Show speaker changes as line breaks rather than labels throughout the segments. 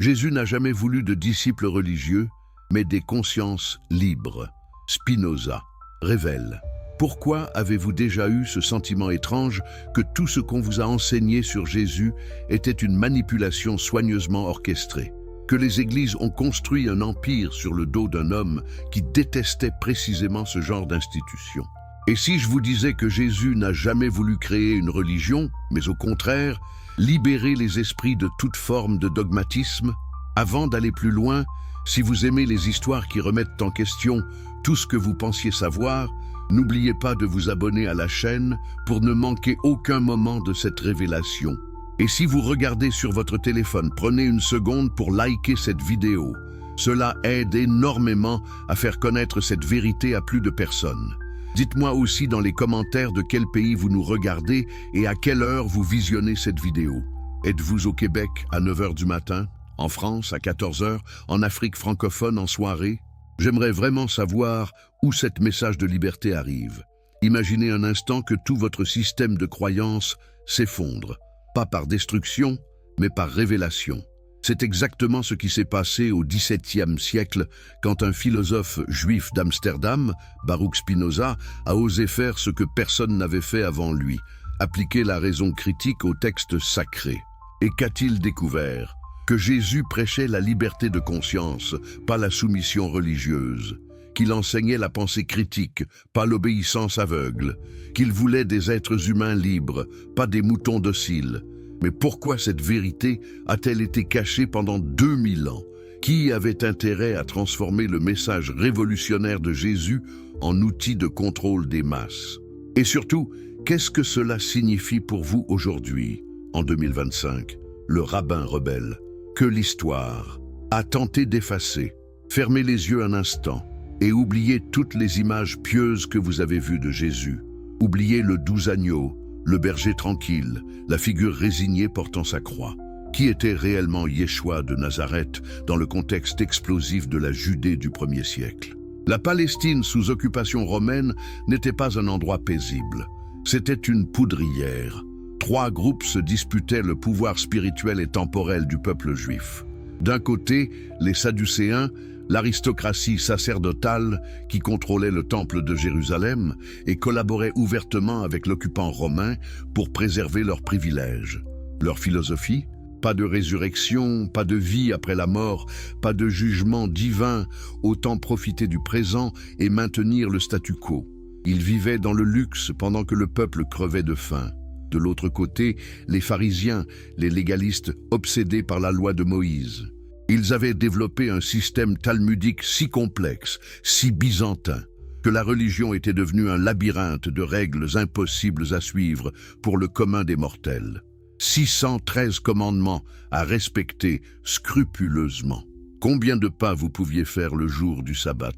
Jésus n'a jamais voulu de disciples religieux, mais des consciences libres. Spinoza révèle. Pourquoi avez-vous déjà eu ce sentiment étrange que tout ce qu'on vous a enseigné sur Jésus était une manipulation soigneusement orchestrée? Que les églises ont construit un empire sur le dos d'un homme qui détestait précisément ce genre d'institution? Et si je vous disais que Jésus n'a jamais voulu créer une religion, mais au contraire, libérer les esprits de toute forme de dogmatisme? Avant d'aller plus loin, si vous aimez les histoires qui remettent en question tout ce que vous pensiez savoir, n'oubliez pas de vous abonner à la chaîne pour ne manquer aucun moment de cette révélation. Et si vous regardez sur votre téléphone, prenez une seconde pour liker cette vidéo. Cela aide énormément à faire connaître cette vérité à plus de personnes. Dites-moi aussi dans les commentaires de quel pays vous nous regardez et à quelle heure vous visionnez cette vidéo. Êtes-vous au Québec à 9 h du matin, en France à 14 h, en Afrique francophone en soirée? J'aimerais vraiment savoir où cet message de liberté arrive. Imaginez un instant que tout votre système de croyances s'effondre, pas par destruction, mais par révélation. C'est exactement ce qui s'est passé au XVIIe siècle quand un philosophe juif d'Amsterdam, Baruch Spinoza, a osé faire ce que personne n'avait fait avant lui, appliquer la raison critique aux textes sacrés. Et qu'a-t-il découvert? Que Jésus prêchait la liberté de conscience, pas la soumission religieuse, qu'il enseignait la pensée critique, pas l'obéissance aveugle, qu'il voulait des êtres humains libres, pas des moutons dociles. Mais pourquoi cette vérité a-t-elle été cachée pendant 2000 ans? Qui avait intérêt à transformer le message révolutionnaire de Jésus en outil de contrôle des masses? Et surtout, qu'est-ce que cela signifie pour vous aujourd'hui, en 2025, le rabbin rebelle? Que l'histoire a tenté d'effacer. Fermez les yeux un instant et oubliez toutes les images pieuses que vous avez vues de Jésus. Oubliez le doux agneau, le berger tranquille, la figure résignée portant sa croix. Qui était réellement Yeshua de Nazareth dans le contexte explosif de la Judée du 1er siècle? La Palestine sous occupation romaine n'était pas un endroit paisible. C'était une poudrière. 3 groupes se disputaient le pouvoir spirituel et temporel du peuple juif. D'un côté, les Sadducéens, l'aristocratie sacerdotale qui contrôlait le temple de Jérusalem et collaborait ouvertement avec l'occupant romain pour préserver leurs privilèges. Leur philosophie? Pas de résurrection, pas de vie après la mort, pas de jugement divin, autant profiter du présent et maintenir le statu quo. Ils vivaient dans le luxe pendant que le peuple crevait de faim. De l'autre côté, les pharisiens, les légalistes obsédés par la loi de Moïse. Ils avaient développé un système talmudique si complexe, si byzantin, que la religion était devenue un labyrinthe de règles impossibles à suivre pour le commun des mortels. 613 commandements à respecter scrupuleusement. Combien de pas vous pouviez faire le jour du sabbat?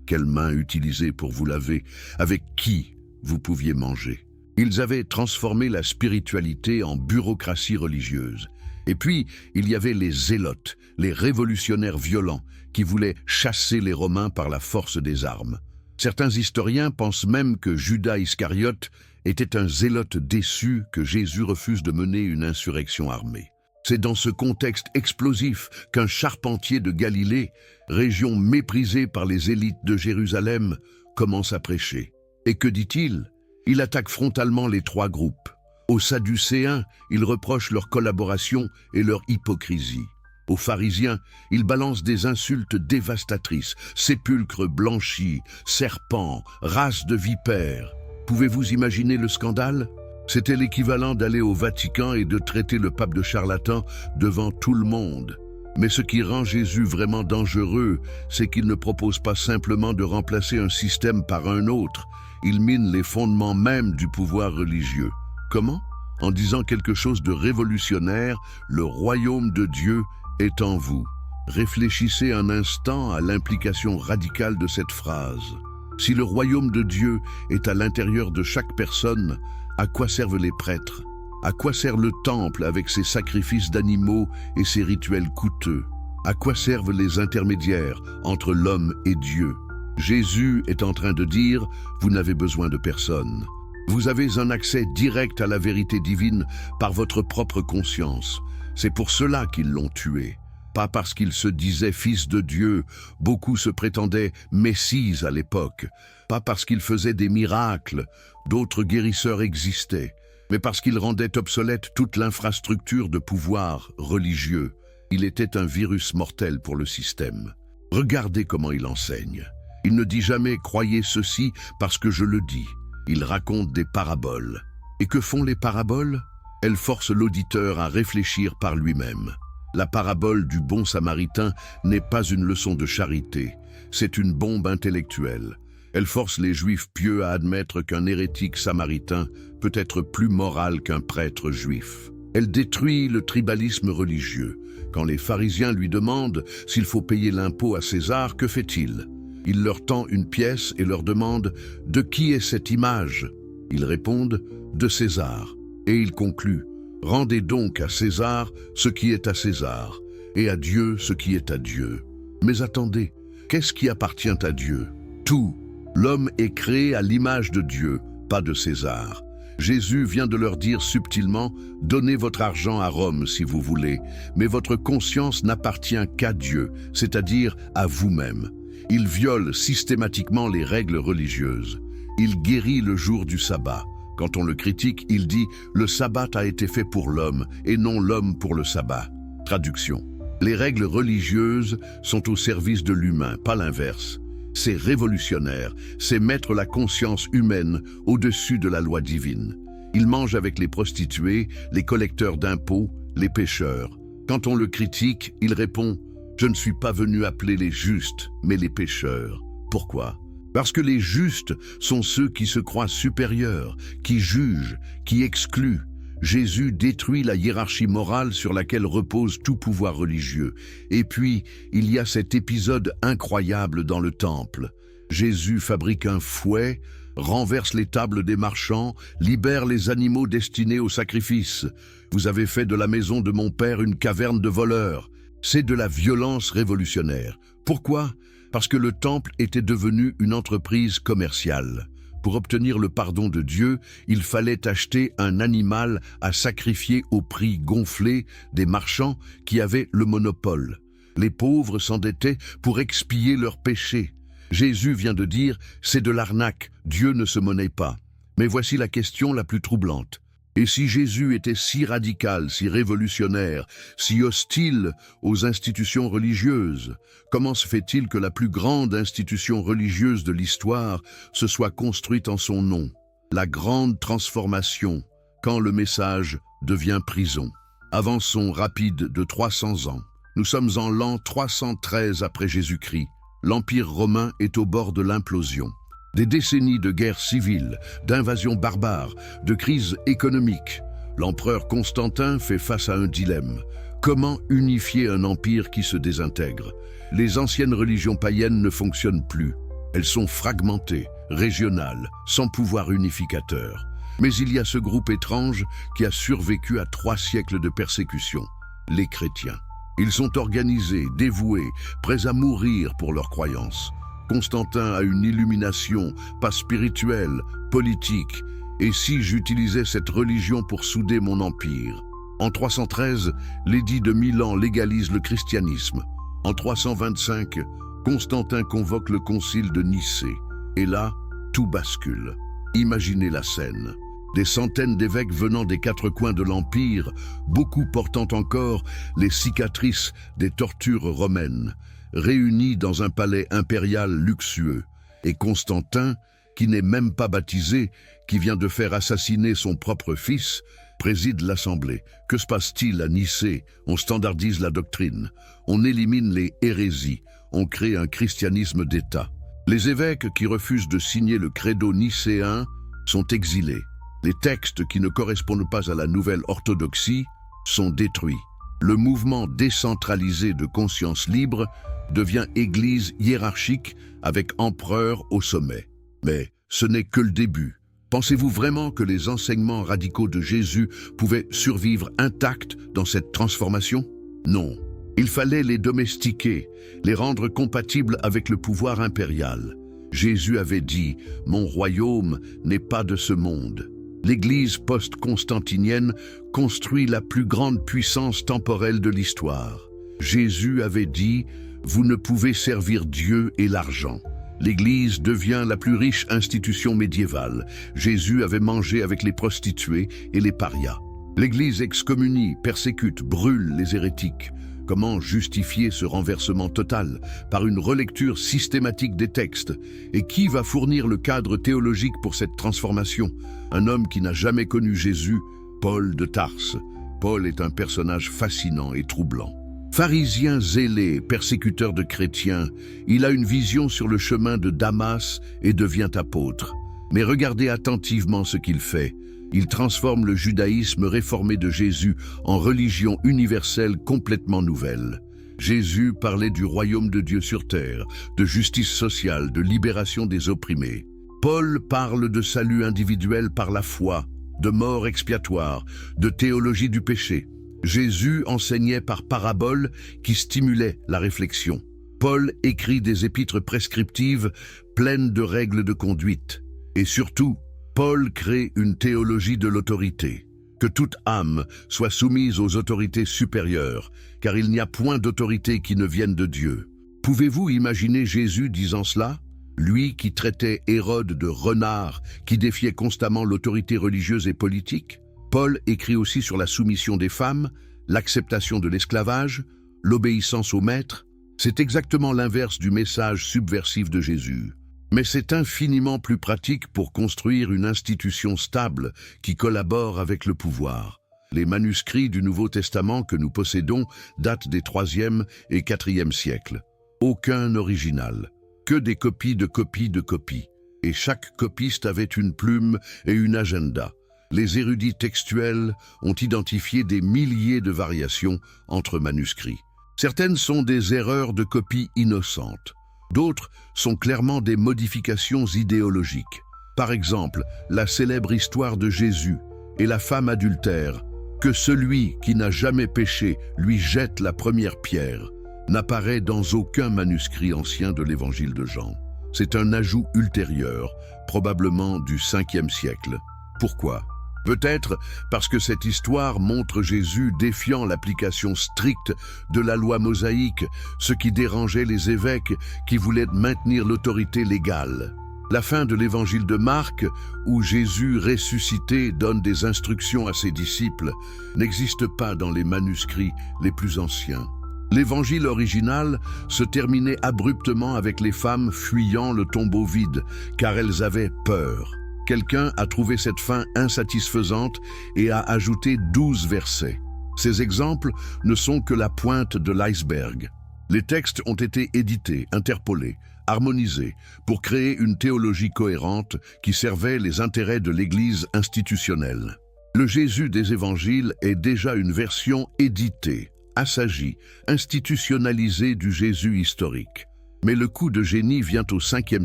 Quelles mains utiliser pour vous laver? Avec qui vous pouviez manger? Ils avaient transformé la spiritualité en bureaucratie religieuse. Et puis, il y avait les zélotes, les révolutionnaires violents, qui voulaient chasser les Romains par la force des armes. Certains historiens pensent même que Judas Iscariote était un zélote déçu que Jésus refuse de mener une insurrection armée. C'est dans ce contexte explosif qu'un charpentier de Galilée, région méprisée par les élites de Jérusalem, commence à prêcher. Et que dit-il? Il attaque frontalement les 3 groupes. Aux Sadducéens, il reproche leur collaboration et leur hypocrisie. Aux pharisiens, il balance des insultes dévastatrices, sépulcres blanchis, serpents, race de vipères. Pouvez-vous imaginer le scandale? C'était l'équivalent d'aller au Vatican et de traiter le pape de charlatan devant tout le monde. Mais ce qui rend Jésus vraiment dangereux, c'est qu'il ne propose pas simplement de remplacer un système par un autre. Il mine les fondements même du pouvoir religieux. Comment? En disant quelque chose de révolutionnaire, le royaume de Dieu est en vous. Réfléchissez un instant à l'implication radicale de cette phrase. Si le royaume de Dieu est à l'intérieur de chaque personne, à quoi servent les prêtres? À quoi sert le temple avec ses sacrifices d'animaux et ses rituels coûteux? À quoi servent les intermédiaires entre l'homme et Dieu? Jésus est en train de dire, vous n'avez besoin de personne. Vous avez un accès direct à la vérité divine par votre propre conscience. C'est pour cela qu'ils l'ont tué. pas parce qu'il se disait fils de Dieu, beaucoup se prétendaient Messie à l'époque, pas parce qu'il faisait des miracles, d'autres guérisseurs existaient, mais parce qu'il rendait obsolète toute l'infrastructure de pouvoir religieux. Il était un virus mortel pour le système. Regardez comment il enseigne. Il ne dit jamais « croyez ceci parce que je le dis ». Il raconte des paraboles. Et que font les paraboles? Elles forcent l'auditeur à réfléchir par lui-même. La parabole du bon samaritain n'est pas une leçon de charité, c'est une bombe intellectuelle. Elle force les juifs pieux à admettre qu'un hérétique samaritain peut être plus moral qu'un prêtre juif. Elle détruit le tribalisme religieux. Quand les pharisiens lui demandent s'il faut payer l'impôt à César, que fait-il? Il leur tend une pièce et leur demande « De qui est cette image ?» Ils répondent « De César ». Et il conclut « Rendez donc à César ce qui est à César, et à Dieu ce qui est à Dieu. » Mais attendez, qu'est-ce qui appartient à Dieu? Tout. L'homme est créé à l'image de Dieu, pas de César. Jésus vient de leur dire subtilement « Donnez votre argent à Rome si vous voulez, mais votre conscience n'appartient qu'à Dieu, c'est-à-dire à vous-même. » Il viole systématiquement les règles religieuses. Il guérit le jour du sabbat. Quand on le critique, il dit « Le sabbat a été fait pour l'homme et non l'homme pour le sabbat ». Traduction. Les règles religieuses sont au service de l'humain, pas l'inverse. C'est révolutionnaire, c'est mettre la conscience humaine au-dessus de la loi divine. Il mange avec les prostituées, les collecteurs d'impôts, les pécheurs. Quand on le critique, il répond « Je ne suis pas venu appeler les justes, mais les pécheurs. » Pourquoi? Parce que les justes sont ceux qui se croient supérieurs, qui jugent, qui excluent. Jésus détruit la hiérarchie morale sur laquelle repose tout pouvoir religieux. Et puis, il y a cet épisode incroyable dans le temple. Jésus fabrique un fouet, renverse les tables des marchands, libère les animaux destinés au sacrifice. Vous avez fait de la maison de mon père une caverne de voleurs. C'est de la violence révolutionnaire. Pourquoi? Parce que le temple était devenu une entreprise commerciale. Pour obtenir le pardon de Dieu, il fallait acheter un animal à sacrifier au prix gonflé des marchands qui avaient le monopole. Les pauvres s'endettaient pour expier leurs péchés. Jésus vient de dire « c'est de l'arnaque, Dieu ne se monnaie pas ». Mais voici la question la plus troublante. Et si Jésus était si radical, si révolutionnaire, si hostile aux institutions religieuses, comment se fait-il que la plus grande institution religieuse de l'histoire se soit construite en son nom? La grande transformation, quand le message devient prison. Avançons rapide de 300 ans. Nous sommes en l'an 313 après Jésus-Christ. L'Empire romain est au bord de l'implosion. Des décennies de guerres civiles, d'invasions barbares, de crises économiques. L'empereur Constantin fait face à un dilemme. Comment unifier un empire qui se désintègre? Les anciennes religions païennes ne fonctionnent plus. Elles sont fragmentées, régionales, sans pouvoir unificateur. Mais il y a ce groupe étrange qui a survécu à 3 siècles de persécution, les chrétiens. Ils sont organisés, dévoués, prêts à mourir pour leurs croyances. Constantin a une illumination, pas spirituelle, politique. Et si j'utilisais cette religion pour souder mon empire? En 313, l'édit de Milan légalise le christianisme. En 325, Constantin convoque le concile de Nicée. Et là, tout bascule. Imaginez la scène. Des centaines d'évêques venant des 4 coins de l'Empire, beaucoup portant encore les cicatrices des tortures romaines, réunis dans un palais impérial luxueux. Et Constantin, qui n'est même pas baptisé, qui vient de faire assassiner son propre fils, préside l'Assemblée. Que se passe-t-il à Nicée? On standardise la doctrine, on élimine les hérésies, on crée un christianisme d'État. Les évêques qui refusent de signer le credo nicéen sont exilés. Les textes qui ne correspondent pas à la nouvelle orthodoxie sont détruits. Le mouvement décentralisé de conscience libre devient église hiérarchique avec empereur au sommet. Mais ce n'est que le début. Pensez-vous vraiment que les enseignements radicaux de Jésus pouvaient survivre intacts dans cette transformation? Non. Il fallait les domestiquer, les rendre compatibles avec le pouvoir impérial. Jésus avait dit « Mon royaume n'est pas de ce monde ». L'Église post-constantinienne construit la plus grande puissance temporelle de l'histoire. Jésus avait dit « Vous ne pouvez servir Dieu et l'argent ». L'Église devient la plus riche institution médiévale. Jésus avait mangé avec les prostituées et les parias. L'Église excommunie, persécute, brûle les hérétiques. Comment justifier ce renversement total? Par une relecture systématique des textes. Et qui va fournir le cadre théologique pour cette transformation? Un homme qui n'a jamais connu Jésus, Paul de Tarse. Paul est un personnage fascinant et troublant. Pharisien zélé, persécuteur de chrétiens, il a une vision sur le chemin de Damas et devient apôtre. Mais regardez attentivement ce qu'il fait. Il transforme le judaïsme réformé de Jésus en religion universelle complètement nouvelle. Jésus parlait du royaume de Dieu sur terre, de justice sociale, de libération des opprimés. Paul parle de salut individuel par la foi, de mort expiatoire, de théologie du péché. Jésus enseignait par paraboles qui stimulaient la réflexion. Paul écrit des épîtres prescriptives pleines de règles de conduite. Et surtout, Paul crée une théologie de l'autorité. Que toute âme soit soumise aux autorités supérieures, car il n'y a point d'autorité qui ne vienne de Dieu. Pouvez-vous imaginer Jésus disant cela? Lui qui traitait Hérode de renard, qui défiait constamment l'autorité religieuse et politique? Paul écrit aussi sur la soumission des femmes, l'acceptation de l'esclavage, l'obéissance au maître. C'est exactement l'inverse du message subversif de Jésus. Mais c'est infiniment plus pratique pour construire une institution stable qui collabore avec le pouvoir. Les manuscrits du Nouveau Testament que nous possédons datent des 3e et 4e siècles. Aucun original, que des copies de copies de copies. Et chaque copiste avait une plume et une agenda. Les érudits textuels ont identifié des milliers de variations entre manuscrits. Certaines sont des erreurs de copie innocentes. D'autres sont clairement des modifications idéologiques. Par exemple, la célèbre histoire de Jésus et la femme adultère, que celui qui n'a jamais péché lui jette la première pierre, n'apparaît dans aucun manuscrit ancien de l'évangile de Jean. C'est un ajout ultérieur, probablement du 5e siècle. Pourquoi? Peut-être parce que cette histoire montre Jésus défiant l'application stricte de la loi mosaïque, ce qui dérangeait les évêques qui voulaient maintenir l'autorité légale. La fin de l'évangile de Marc, où Jésus ressuscité donne des instructions à ses disciples, n'existe pas dans les manuscrits les plus anciens. L'évangile original se terminait abruptement avec les femmes fuyant le tombeau vide, car elles avaient peur. Quelqu'un a trouvé cette fin insatisfaisante et a ajouté 12 versets. Ces exemples ne sont que la pointe de l'iceberg. Les textes ont été édités, interpolés, harmonisés, pour créer une théologie cohérente qui servait les intérêts de l'Église institutionnelle. Le Jésus des évangiles est déjà une version éditée, assagie, institutionnalisée du Jésus historique. Mais le coup de génie vient au 5e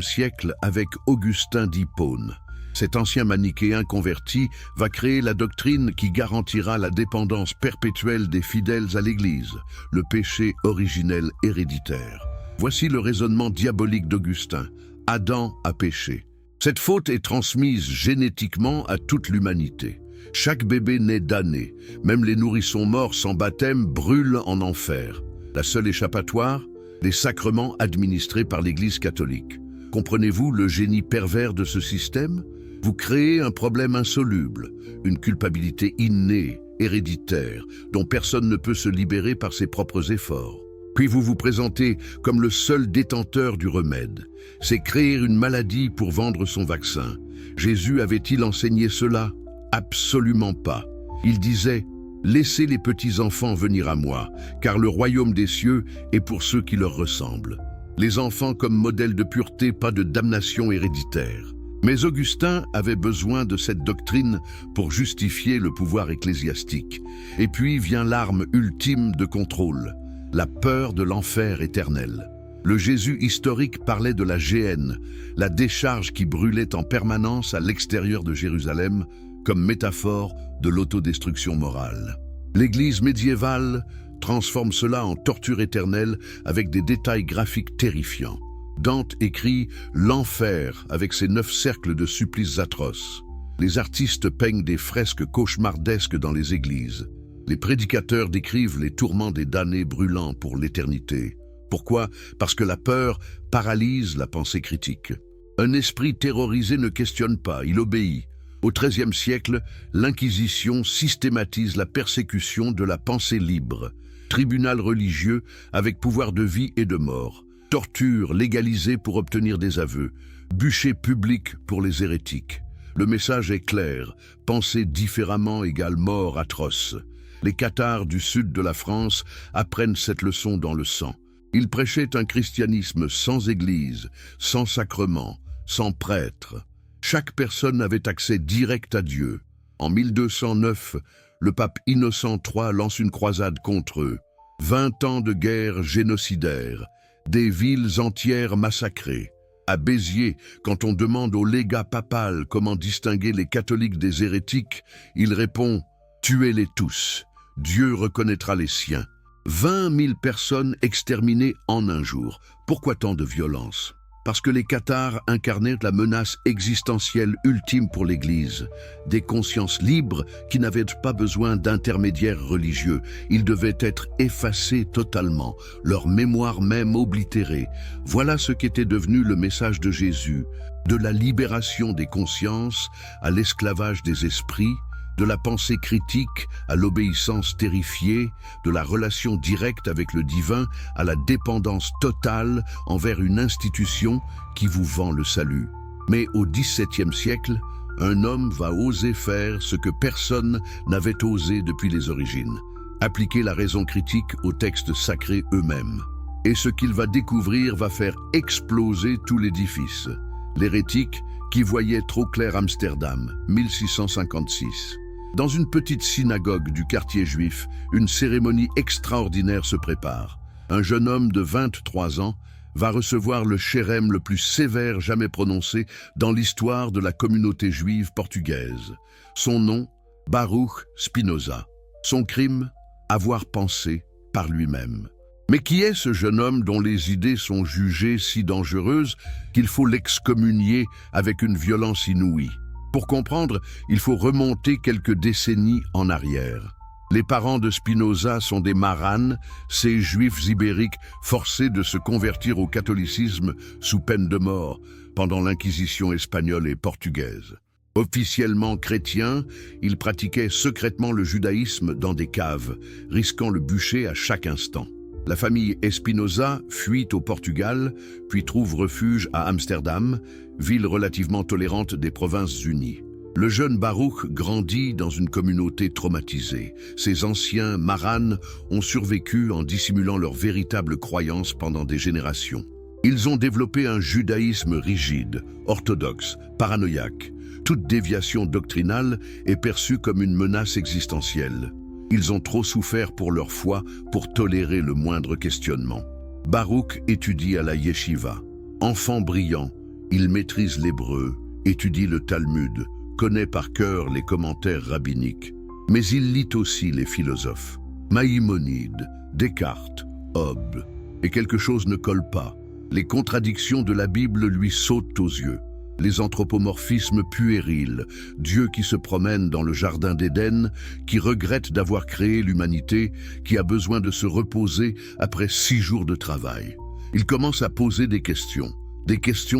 siècle avec Augustin d'Hippone. Cet ancien manichéen converti va créer la doctrine qui garantira la dépendance perpétuelle des fidèles à l'Église, le péché originel héréditaire. Voici le raisonnement diabolique d'Augustin. Adam a péché. Cette faute est transmise génétiquement à toute l'humanité. Chaque bébé naît damné. Même les nourrissons morts sans baptême brûlent en enfer. La seule échappatoire? Les sacrements administrés par l'Église catholique. Comprenez-vous le génie pervers de ce système? Vous créez un problème insoluble, une culpabilité innée, héréditaire, dont personne ne peut se libérer par ses propres efforts. Puis vous vous présentez comme le seul détenteur du remède. C'est créer une maladie pour vendre son vaccin. Jésus avait-il enseigné cela? Absolument pas. Il disait « Laissez les petits-enfants venir à moi, car le royaume des cieux est pour ceux qui leur ressemblent. » Les enfants comme modèle de pureté, pas de damnation héréditaire. Mais Augustin avait besoin de cette doctrine pour justifier le pouvoir ecclésiastique. Et puis vient l'arme ultime de contrôle, la peur de l'enfer éternel. Le Jésus historique parlait de la géhenne, la décharge qui brûlait en permanence à l'extérieur de Jérusalem, comme métaphore de l'autodestruction morale. L'Église médiévale transforme cela en torture éternelle avec des détails graphiques terrifiants. Dante écrit « l'enfer » avec ses 9 cercles de supplices atroces. Les artistes peignent des fresques cauchemardesques dans les églises. Les prédicateurs décrivent les tourments des damnés brûlant pour l'éternité. Pourquoi? Parce que la peur paralyse la pensée critique. Un esprit terrorisé ne questionne pas, il obéit. Au XIIIe siècle, l'Inquisition systématise la persécution de la pensée libre. Tribunal religieux avec pouvoir de vie et de mort. Torture légalisée pour obtenir des aveux. Bûcher public pour les hérétiques. Le message est clair, penser différemment égale mort atroce. Les cathares du sud de la France apprennent cette leçon dans le sang. Ils prêchaient un christianisme sans église, sans sacrement, sans prêtre. Chaque personne avait accès direct à Dieu. En 1209, le pape Innocent III lance une croisade contre eux. 20 ans de guerre génocidaire, des villes entières massacrées. À Béziers, quand on demande au légat papal comment distinguer les catholiques des hérétiques, il répond « Tuez-les tous, Dieu reconnaîtra les siens ». 20 000 personnes exterminées en un jour. Pourquoi tant de violence? Parce que les cathares incarnaient la menace existentielle ultime pour l'Église. Des consciences libres qui n'avaient pas besoin d'intermédiaires religieux. Ils devaient être effacés totalement, leur mémoire même oblitérée. Voilà ce qu'était devenu le message de Jésus, de la libération des consciences à l'esclavage des esprits, de la pensée critique à l'obéissance terrifiée, de la relation directe avec le divin à la dépendance totale envers une institution qui vous vend le salut. Mais au XVIIe siècle, un homme va oser faire ce que personne n'avait osé depuis les origines, appliquer la raison critique aux textes sacrés eux-mêmes. Et ce qu'il va découvrir va faire exploser tout l'édifice. L'hérétique qui voyait trop clair Amsterdam, 1656. Dans une petite synagogue du quartier juif, une cérémonie extraordinaire se prépare. Un jeune homme de 23 ans va recevoir le chérème le plus sévère jamais prononcé dans l'histoire de la communauté juive portugaise. Son nom, Baruch Spinoza. Son crime, avoir pensé par lui-même. Mais qui est ce jeune homme dont les idées sont jugées si dangereuses qu'il faut l'excommunier avec une violence inouïe? Pour comprendre, il faut remonter quelques décennies en arrière. Les parents de Spinoza sont des maranes, ces juifs ibériques forcés de se convertir au catholicisme sous peine de mort pendant l'Inquisition espagnole et portugaise. Officiellement chrétiens, ils pratiquaient secrètement le judaïsme dans des caves, risquant le bûcher à chaque instant. La famille Espinosa fuit au Portugal, puis trouve refuge à Amsterdam, ville relativement tolérante des Provinces-Unies. Le jeune Baruch grandit dans une communauté traumatisée. Ses anciens maranes ont survécu en dissimulant leurs véritables croyances pendant des générations. Ils ont développé un judaïsme rigide, orthodoxe, paranoïaque. Toute déviation doctrinale est perçue comme une menace existentielle. Ils ont trop souffert pour leur foi pour tolérer le moindre questionnement. Baruch étudie à la yeshiva. Enfant brillant, il maîtrise l'hébreu, étudie le Talmud, connaît par cœur les commentaires rabbiniques. Mais il lit aussi les philosophes. Maïmonide, Descartes, Hobbes. Et quelque chose ne colle pas. Les contradictions de la Bible lui sautent aux yeux. Les anthropomorphismes puérils, Dieu qui se promène dans le jardin d'Éden, qui regrette d'avoir créé l'humanité, qui a besoin de se reposer après 6 jours de travail. Il commence à poser des questions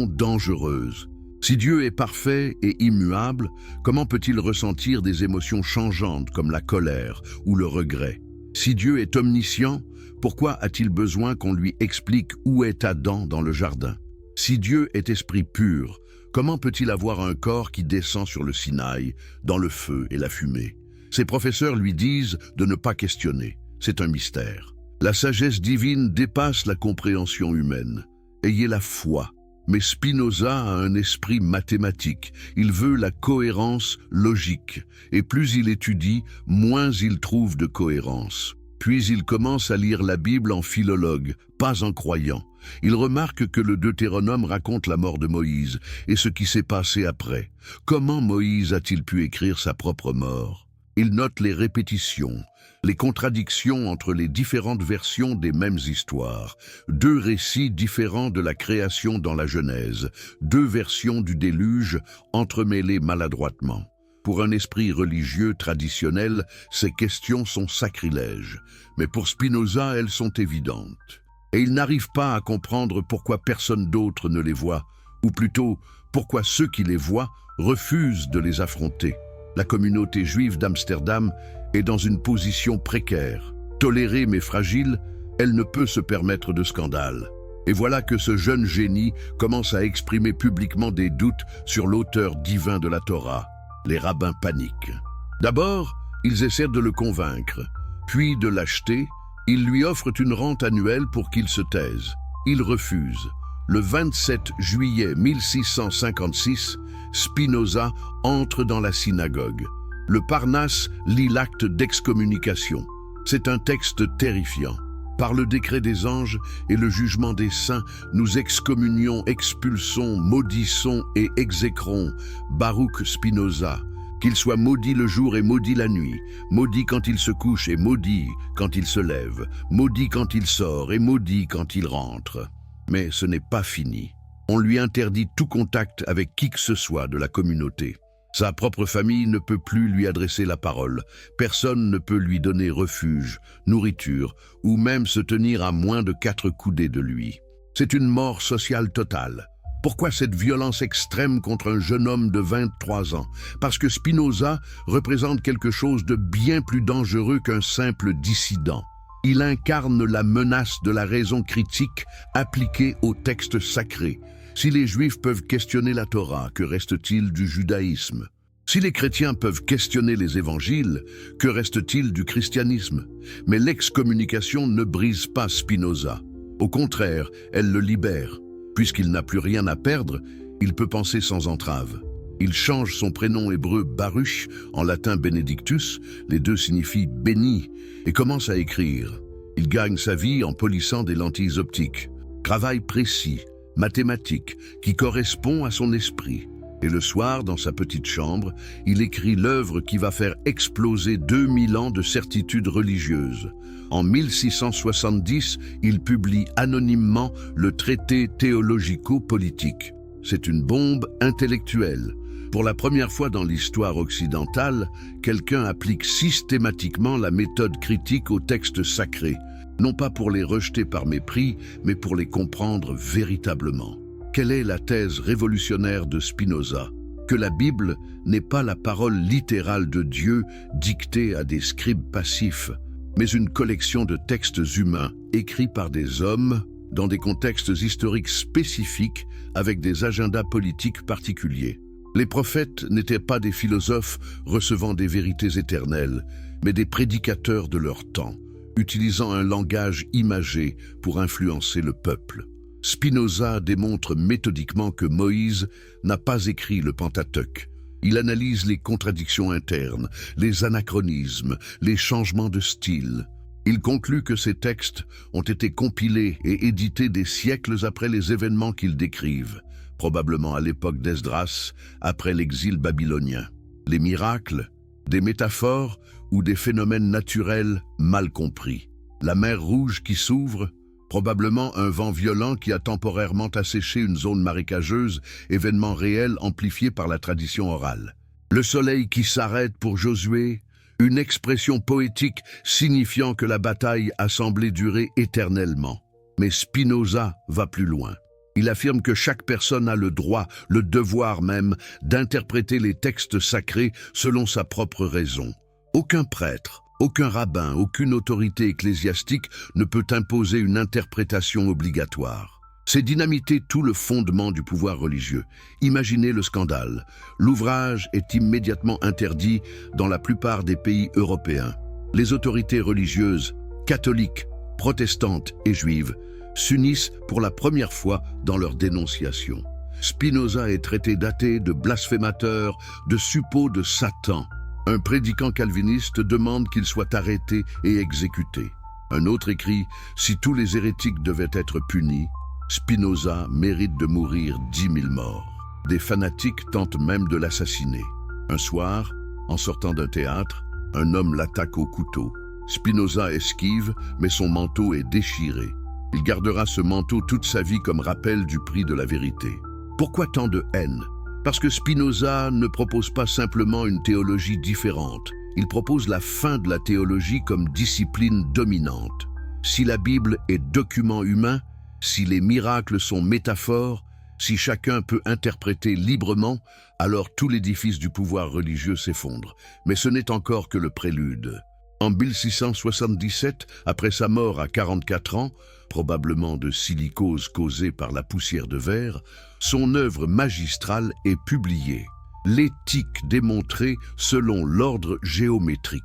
dangereuses. Si Dieu est parfait et immuable, comment peut-il ressentir des émotions changeantes comme la colère ou le regret? Si Dieu est omniscient, pourquoi a-t-il besoin qu'on lui explique où est Adam dans le jardin? Si Dieu est esprit pur, comment peut-il avoir un corps qui descend sur le Sinaï, dans le feu et la fumée? Ses professeurs lui disent de ne pas questionner. C'est un mystère. La sagesse divine dépasse la compréhension humaine. Ayez la foi. Mais Spinoza a un esprit mathématique. Il veut la cohérence logique. Et plus il étudie, moins il trouve de cohérence. Puis il commence à lire la Bible en philologue, pas en croyant. Il remarque que le Deutéronome raconte la mort de Moïse et ce qui s'est passé après. Comment Moïse a-t-il pu écrire sa propre mort? Il note les répétitions, les contradictions entre les différentes versions des mêmes histoires. 2 récits différents de la création dans la Genèse, 2 versions du déluge entremêlées maladroitement. Pour un esprit religieux traditionnel, ces questions sont sacrilèges, mais pour Spinoza, elles sont évidentes. Et il n'arrive pas à comprendre pourquoi personne d'autre ne les voit, ou plutôt, pourquoi ceux qui les voient refusent de les affronter. La communauté juive d'Amsterdam est dans une position précaire. Tolérée mais fragile, elle ne peut se permettre de scandale. Et voilà que ce jeune génie commence à exprimer publiquement des doutes sur l'auteur divin de la Torah. Les rabbins paniquent. D'abord, ils essaient de le convaincre, puis de l'acheter. Ils lui offrent une rente annuelle pour qu'il se taise. Il refuse. Le 27 juillet 1656, Spinoza entre dans la synagogue. Le Parnasse lit l'acte d'excommunication. C'est un texte terrifiant. Par le décret des anges et le jugement des saints, nous excommunions, expulsons, maudissons et exécrons Baruch Spinoza. Qu'il soit maudit le jour et maudit la nuit, maudit quand il se couche et maudit quand il se lève, maudit quand il sort et maudit quand il rentre. Mais ce n'est pas fini. On lui interdit tout contact avec qui que ce soit de la communauté. Sa propre famille ne peut plus lui adresser la parole. Personne ne peut lui donner refuge, nourriture, ou même se tenir à moins de 4 coudées de lui. C'est une mort sociale totale. Pourquoi cette violence extrême contre un jeune homme de 23 ans? Parce que Spinoza représente quelque chose de bien plus dangereux qu'un simple dissident. Il incarne la menace de la raison critique appliquée aux textes sacrés. Si les Juifs peuvent questionner la Torah, que reste-t-il du judaïsme? Si les chrétiens peuvent questionner les évangiles, que reste-t-il du christianisme? Mais l'excommunication ne brise pas Spinoza. Au contraire, elle le libère. Puisqu'il n'a plus rien à perdre, il peut penser sans entrave. Il change son prénom hébreu Baruch, en latin Benedictus, les deux signifient béni, et commence à écrire. Il gagne sa vie en polissant des lentilles optiques. Travail précis, mathématique, qui correspond à son esprit. Et le soir, dans sa petite chambre, il écrit l'œuvre qui va faire exploser 2000 ans de certitude religieuse. En 1670, il publie anonymement le traité théologico-politique. C'est une bombe intellectuelle. Pour la première fois dans l'histoire occidentale, quelqu'un applique systématiquement la méthode critique aux textes sacrés, non pas pour les rejeter par mépris, mais pour les comprendre véritablement. Quelle est la thèse révolutionnaire de Spinoza? Que la Bible n'est pas la parole littérale de Dieu dictée à des scribes passifs, mais une collection de textes humains écrits par des hommes dans des contextes historiques spécifiques avec des agendas politiques particuliers. Les prophètes n'étaient pas des philosophes recevant des vérités éternelles, mais des prédicateurs de leur temps, utilisant un langage imagé pour influencer le peuple. Spinoza démontre méthodiquement que Moïse n'a pas écrit le Pentateuque. Il analyse les contradictions internes, les anachronismes, les changements de style. Il conclut que ces textes ont été compilés et édités des siècles après les événements qu'ils décrivent, probablement à l'époque d'Esdras, après l'exil babylonien. Les miracles, des métaphores ou des phénomènes naturels mal compris. La mer Rouge qui s'ouvre, probablement un vent violent qui a temporairement asséché une zone marécageuse, événement réel amplifié par la tradition orale. Le soleil qui s'arrête pour Josué, une expression poétique signifiant que la bataille a semblé durer éternellement. Mais Spinoza va plus loin. Il affirme que chaque personne a le droit, le devoir même, d'interpréter les textes sacrés selon sa propre raison. Aucun prêtre, aucun rabbin, aucune autorité ecclésiastique ne peut imposer une interprétation obligatoire. C'est dynamiter tout le fondement du pouvoir religieux. Imaginez le scandale. L'ouvrage est immédiatement interdit dans la plupart des pays européens. Les autorités religieuses, catholiques, protestantes et juives, s'unissent pour la première fois dans leur dénonciation. Spinoza est traité d'athée, de blasphémateur, de suppôt de Satan. Un prédicant calviniste demande qu'il soit arrêté et exécuté. Un autre écrit « Si tous les hérétiques devaient être punis, Spinoza mérite de mourir 10 000 morts. » Des fanatiques tentent même de l'assassiner. Un soir, en sortant d'un théâtre, un homme l'attaque au couteau. Spinoza esquive, mais son manteau est déchiré. Il gardera ce manteau toute sa vie comme rappel du prix de la vérité. Pourquoi tant de haine? Parce que Spinoza ne propose pas simplement une théologie différente, il propose la fin de la théologie comme discipline dominante. Si la Bible est document humain, si les miracles sont métaphores, si chacun peut interpréter librement, alors tout l'édifice du pouvoir religieux s'effondre. Mais ce n'est encore que le prélude. En 1677, après sa mort à 44 ans, probablement de silicose causée par la poussière de verre, son œuvre magistrale est publiée. L'éthique démontrée selon l'ordre géométrique.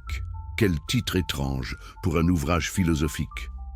Quel titre étrange pour un ouvrage philosophique.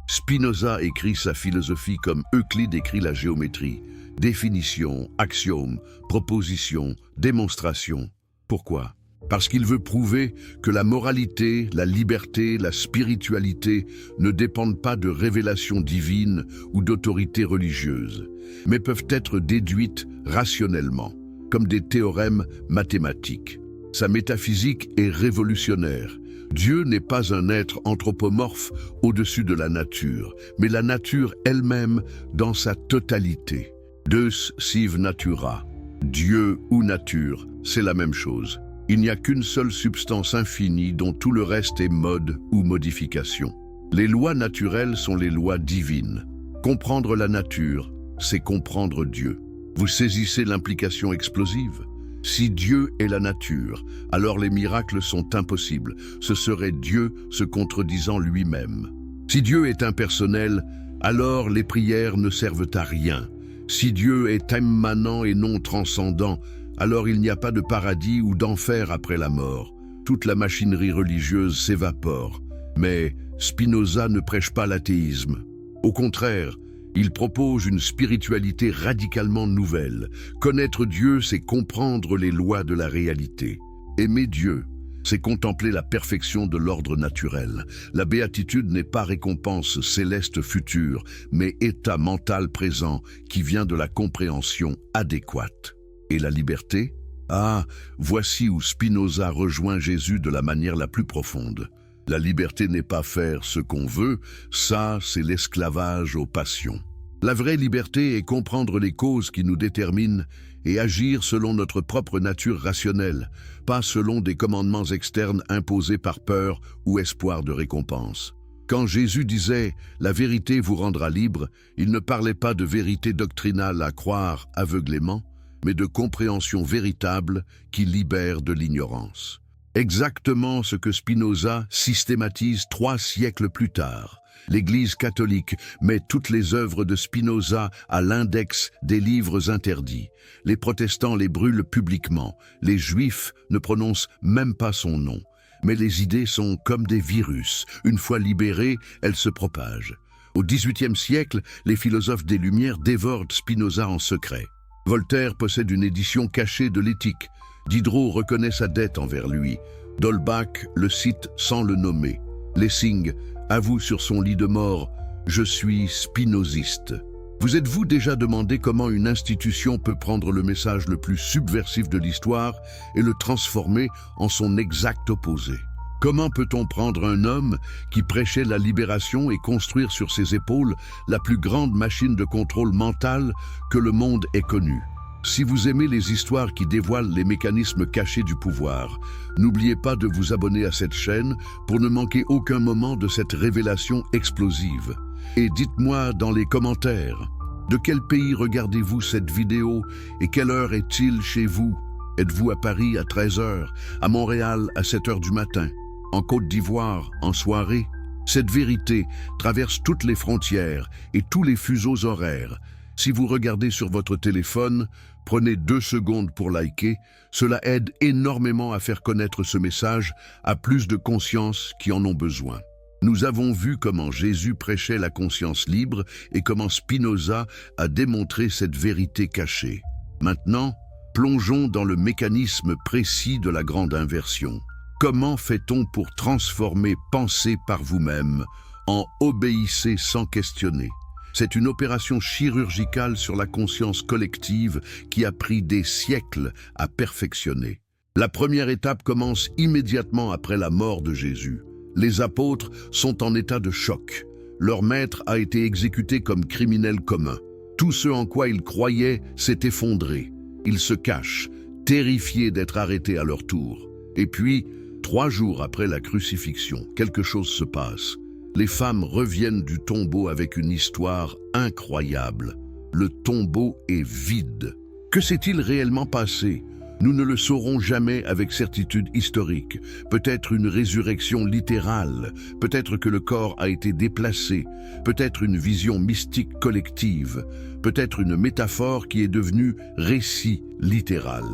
Spinoza écrit sa philosophie comme Euclide écrit la géométrie. Définition, axiome, proposition, démonstration. Pourquoi ? Parce qu'il veut prouver que la moralité, la liberté, la spiritualité ne dépendent pas de révélations divines ou d'autorité religieuse, mais peuvent être déduites rationnellement, comme des théorèmes mathématiques. Sa métaphysique est révolutionnaire. Dieu n'est pas un être anthropomorphe au-dessus de la nature, mais la nature elle-même dans sa totalité. Deus sive natura. Dieu ou nature, c'est la même chose. Il n'y a qu'une seule substance infinie dont tout le reste est mode ou modification. Les lois naturelles sont les lois divines. Comprendre la nature, c'est comprendre Dieu. Vous saisissez l'implication explosive ? Si Dieu est la nature, alors les miracles sont impossibles. Ce serait Dieu se contredisant lui-même. Si Dieu est impersonnel, alors les prières ne servent à rien. Si Dieu est immanent et non transcendant, alors il n'y a pas de paradis ou d'enfer après la mort. Toute la machinerie religieuse s'évapore. Mais Spinoza ne prêche pas l'athéisme. Au contraire, il propose une spiritualité radicalement nouvelle. Connaître Dieu, c'est comprendre les lois de la réalité. Aimer Dieu, c'est contempler la perfection de l'ordre naturel. La béatitude n'est pas récompense céleste future, mais état mental présent qui vient de la compréhension adéquate. Et la liberté ? Ah, voici où Spinoza rejoint Jésus de la manière la plus profonde. La liberté n'est pas faire ce qu'on veut, ça c'est l'esclavage aux passions. La vraie liberté est comprendre les causes qui nous déterminent et agir selon notre propre nature rationnelle, pas selon des commandements externes imposés par peur ou espoir de récompense. Quand Jésus disait « la vérité vous rendra libre », il ne parlait pas de vérité doctrinale à croire aveuglément, mais de compréhension véritable qui libère de l'ignorance. Exactement ce que Spinoza systématise 3 siècles plus tard. L'Église catholique met toutes les œuvres de Spinoza à l'index des livres interdits. Les protestants les brûlent publiquement. Les juifs ne prononcent même pas son nom. Mais les idées sont comme des virus. Une fois libérées, elles se propagent. Au XVIIIe siècle, les philosophes des Lumières dévorent Spinoza en secret. Voltaire possède une édition cachée de l'Éthique. Diderot reconnaît sa dette envers lui. D'Holbach le cite sans le nommer. Lessing avoue sur son lit de mort « Je suis spinoziste ». Vous êtes-vous déjà demandé comment une institution peut prendre le message le plus subversif de l'histoire et le transformer en son exact opposé ? Comment peut-on prendre un homme qui prêchait la libération et construire sur ses épaules la plus grande machine de contrôle mental que le monde ait connue ? Si vous aimez les histoires qui dévoilent les mécanismes cachés du pouvoir, n'oubliez pas de vous abonner à cette chaîne pour ne manquer aucun moment de cette révélation explosive. Et dites-moi dans les commentaires, de quel pays regardez-vous cette vidéo et quelle heure est-il chez vous ? Êtes-vous à Paris à 13h, à Montréal à 7h du matin, en Côte d'Ivoire en soirée ? Cette vérité traverse toutes les frontières et tous les fuseaux horaires. Si vous regardez sur votre téléphone, prenez 2 secondes pour liker. Cela aide énormément à faire connaître ce message à plus de consciences qui en ont besoin. Nous avons vu comment Jésus prêchait la conscience libre et comment Spinoza a démontré cette vérité cachée. Maintenant, plongeons dans le mécanisme précis de la grande inversion. Comment fait-on pour transformer pensée par vous-même en obéissez sans questionner ? C'est une opération chirurgicale sur la conscience collective qui a pris des siècles à perfectionner. La première étape commence immédiatement après la mort de Jésus. Les apôtres sont en état de choc. Leur maître a été exécuté comme criminel commun. Tout ce en quoi ils croyaient s'est effondré. Ils se cachent, terrifiés d'être arrêtés à leur tour. Et puis, 3 jours après la crucifixion, quelque chose se passe. Les femmes reviennent du tombeau avec une histoire incroyable. Le tombeau est vide. Que s'est-il réellement passé? Nous ne le saurons jamais avec certitude historique. Peut-être une résurrection littérale, peut-être que le corps a été déplacé, peut-être une vision mystique collective, peut-être une métaphore qui est devenue récit littéral.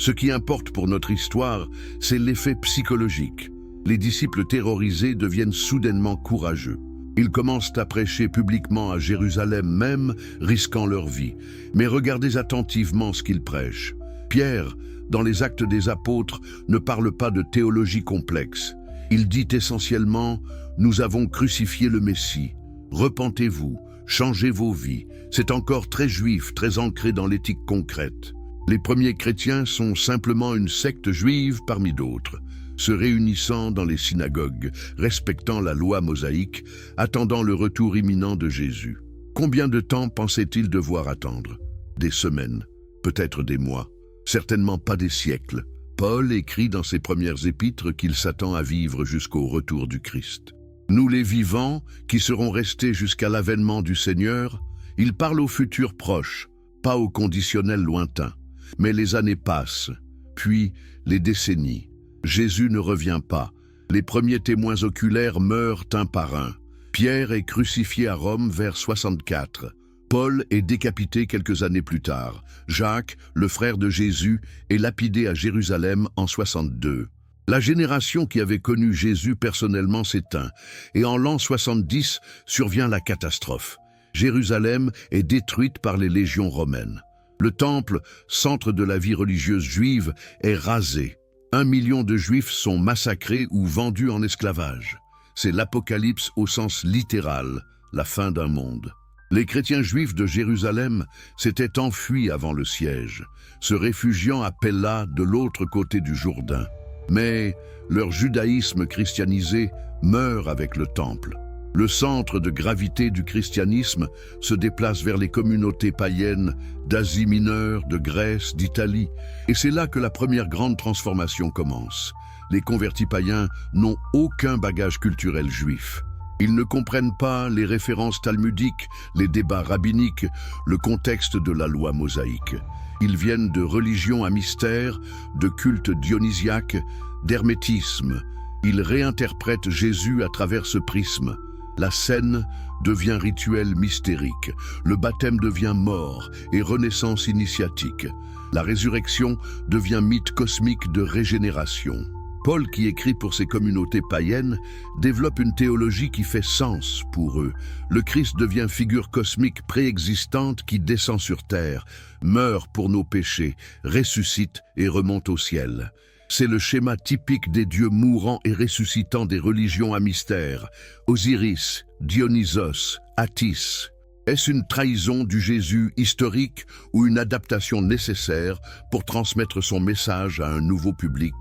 Ce qui importe pour notre histoire, c'est l'effet psychologique. Les disciples terrorisés deviennent soudainement courageux. Ils commencent à prêcher publiquement à Jérusalem même, risquant leur vie. Mais regardez attentivement ce qu'ils prêchent. Pierre, dans les Actes des Apôtres, ne parle pas de théologie complexe. Il dit essentiellement « Nous avons crucifié le Messie. Repentez-vous, changez vos vies ». C'est encore très juif, très ancré dans l'éthique concrète. Les premiers chrétiens sont simplement une secte juive parmi d'autres, se réunissant dans les synagogues, respectant la loi mosaïque, attendant le retour imminent de Jésus. Combien de temps pensaient-ils devoir attendre? Des semaines, peut-être des mois. Certainement pas des siècles. Paul écrit dans ses premières épîtres qu'il s'attend à vivre jusqu'au retour du Christ. Nous les vivants, qui serons restés jusqu'à l'avènement du Seigneur, il parle au futur proche, pas au conditionnel lointain. Mais les années passent, puis les décennies. Jésus ne revient pas. Les premiers témoins oculaires meurent un par un. Pierre est crucifié à Rome vers 64. Paul est décapité quelques années plus tard. Jacques, le frère de Jésus, est lapidé à Jérusalem en 62. La génération qui avait connu Jésus personnellement s'éteint, et en l'an 70 survient la catastrophe. Jérusalem est détruite par les légions romaines. Le temple, centre de la vie religieuse juive, est rasé. 1 million de Juifs sont massacrés ou vendus en esclavage. C'est l'Apocalypse au sens littéral, la fin d'un monde. Les chrétiens juifs de Jérusalem s'étaient enfuis avant le siège, se réfugiant à Pella de l'autre côté du Jourdain. Mais leur judaïsme christianisé meurt avec le temple. Le centre de gravité du christianisme se déplace vers les communautés païennes d'Asie mineure, de Grèce, d'Italie. Et c'est là que la première grande transformation commence. Les convertis païens n'ont aucun bagage culturel juif. Ils ne comprennent pas les références talmudiques, les débats rabbiniques, le contexte de la loi mosaïque. Ils viennent de religions à mystère, de cultes dionysiaques, d'hermétisme. Ils réinterprètent Jésus à travers ce prisme. La scène devient rituel mystérique, le baptême devient mort et renaissance initiatique. La résurrection devient mythe cosmique de régénération. Paul, qui écrit pour ces communautés païennes, développe une théologie qui fait sens pour eux. Le Christ devient figure cosmique préexistante qui descend sur terre, meurt pour nos péchés, ressuscite et remonte au ciel. C'est le schéma typique des dieux mourants et ressuscitants des religions à mystère. Osiris, Dionysos, Attis. Est-ce une trahison du Jésus historique ou une adaptation nécessaire pour transmettre son message à un nouveau public?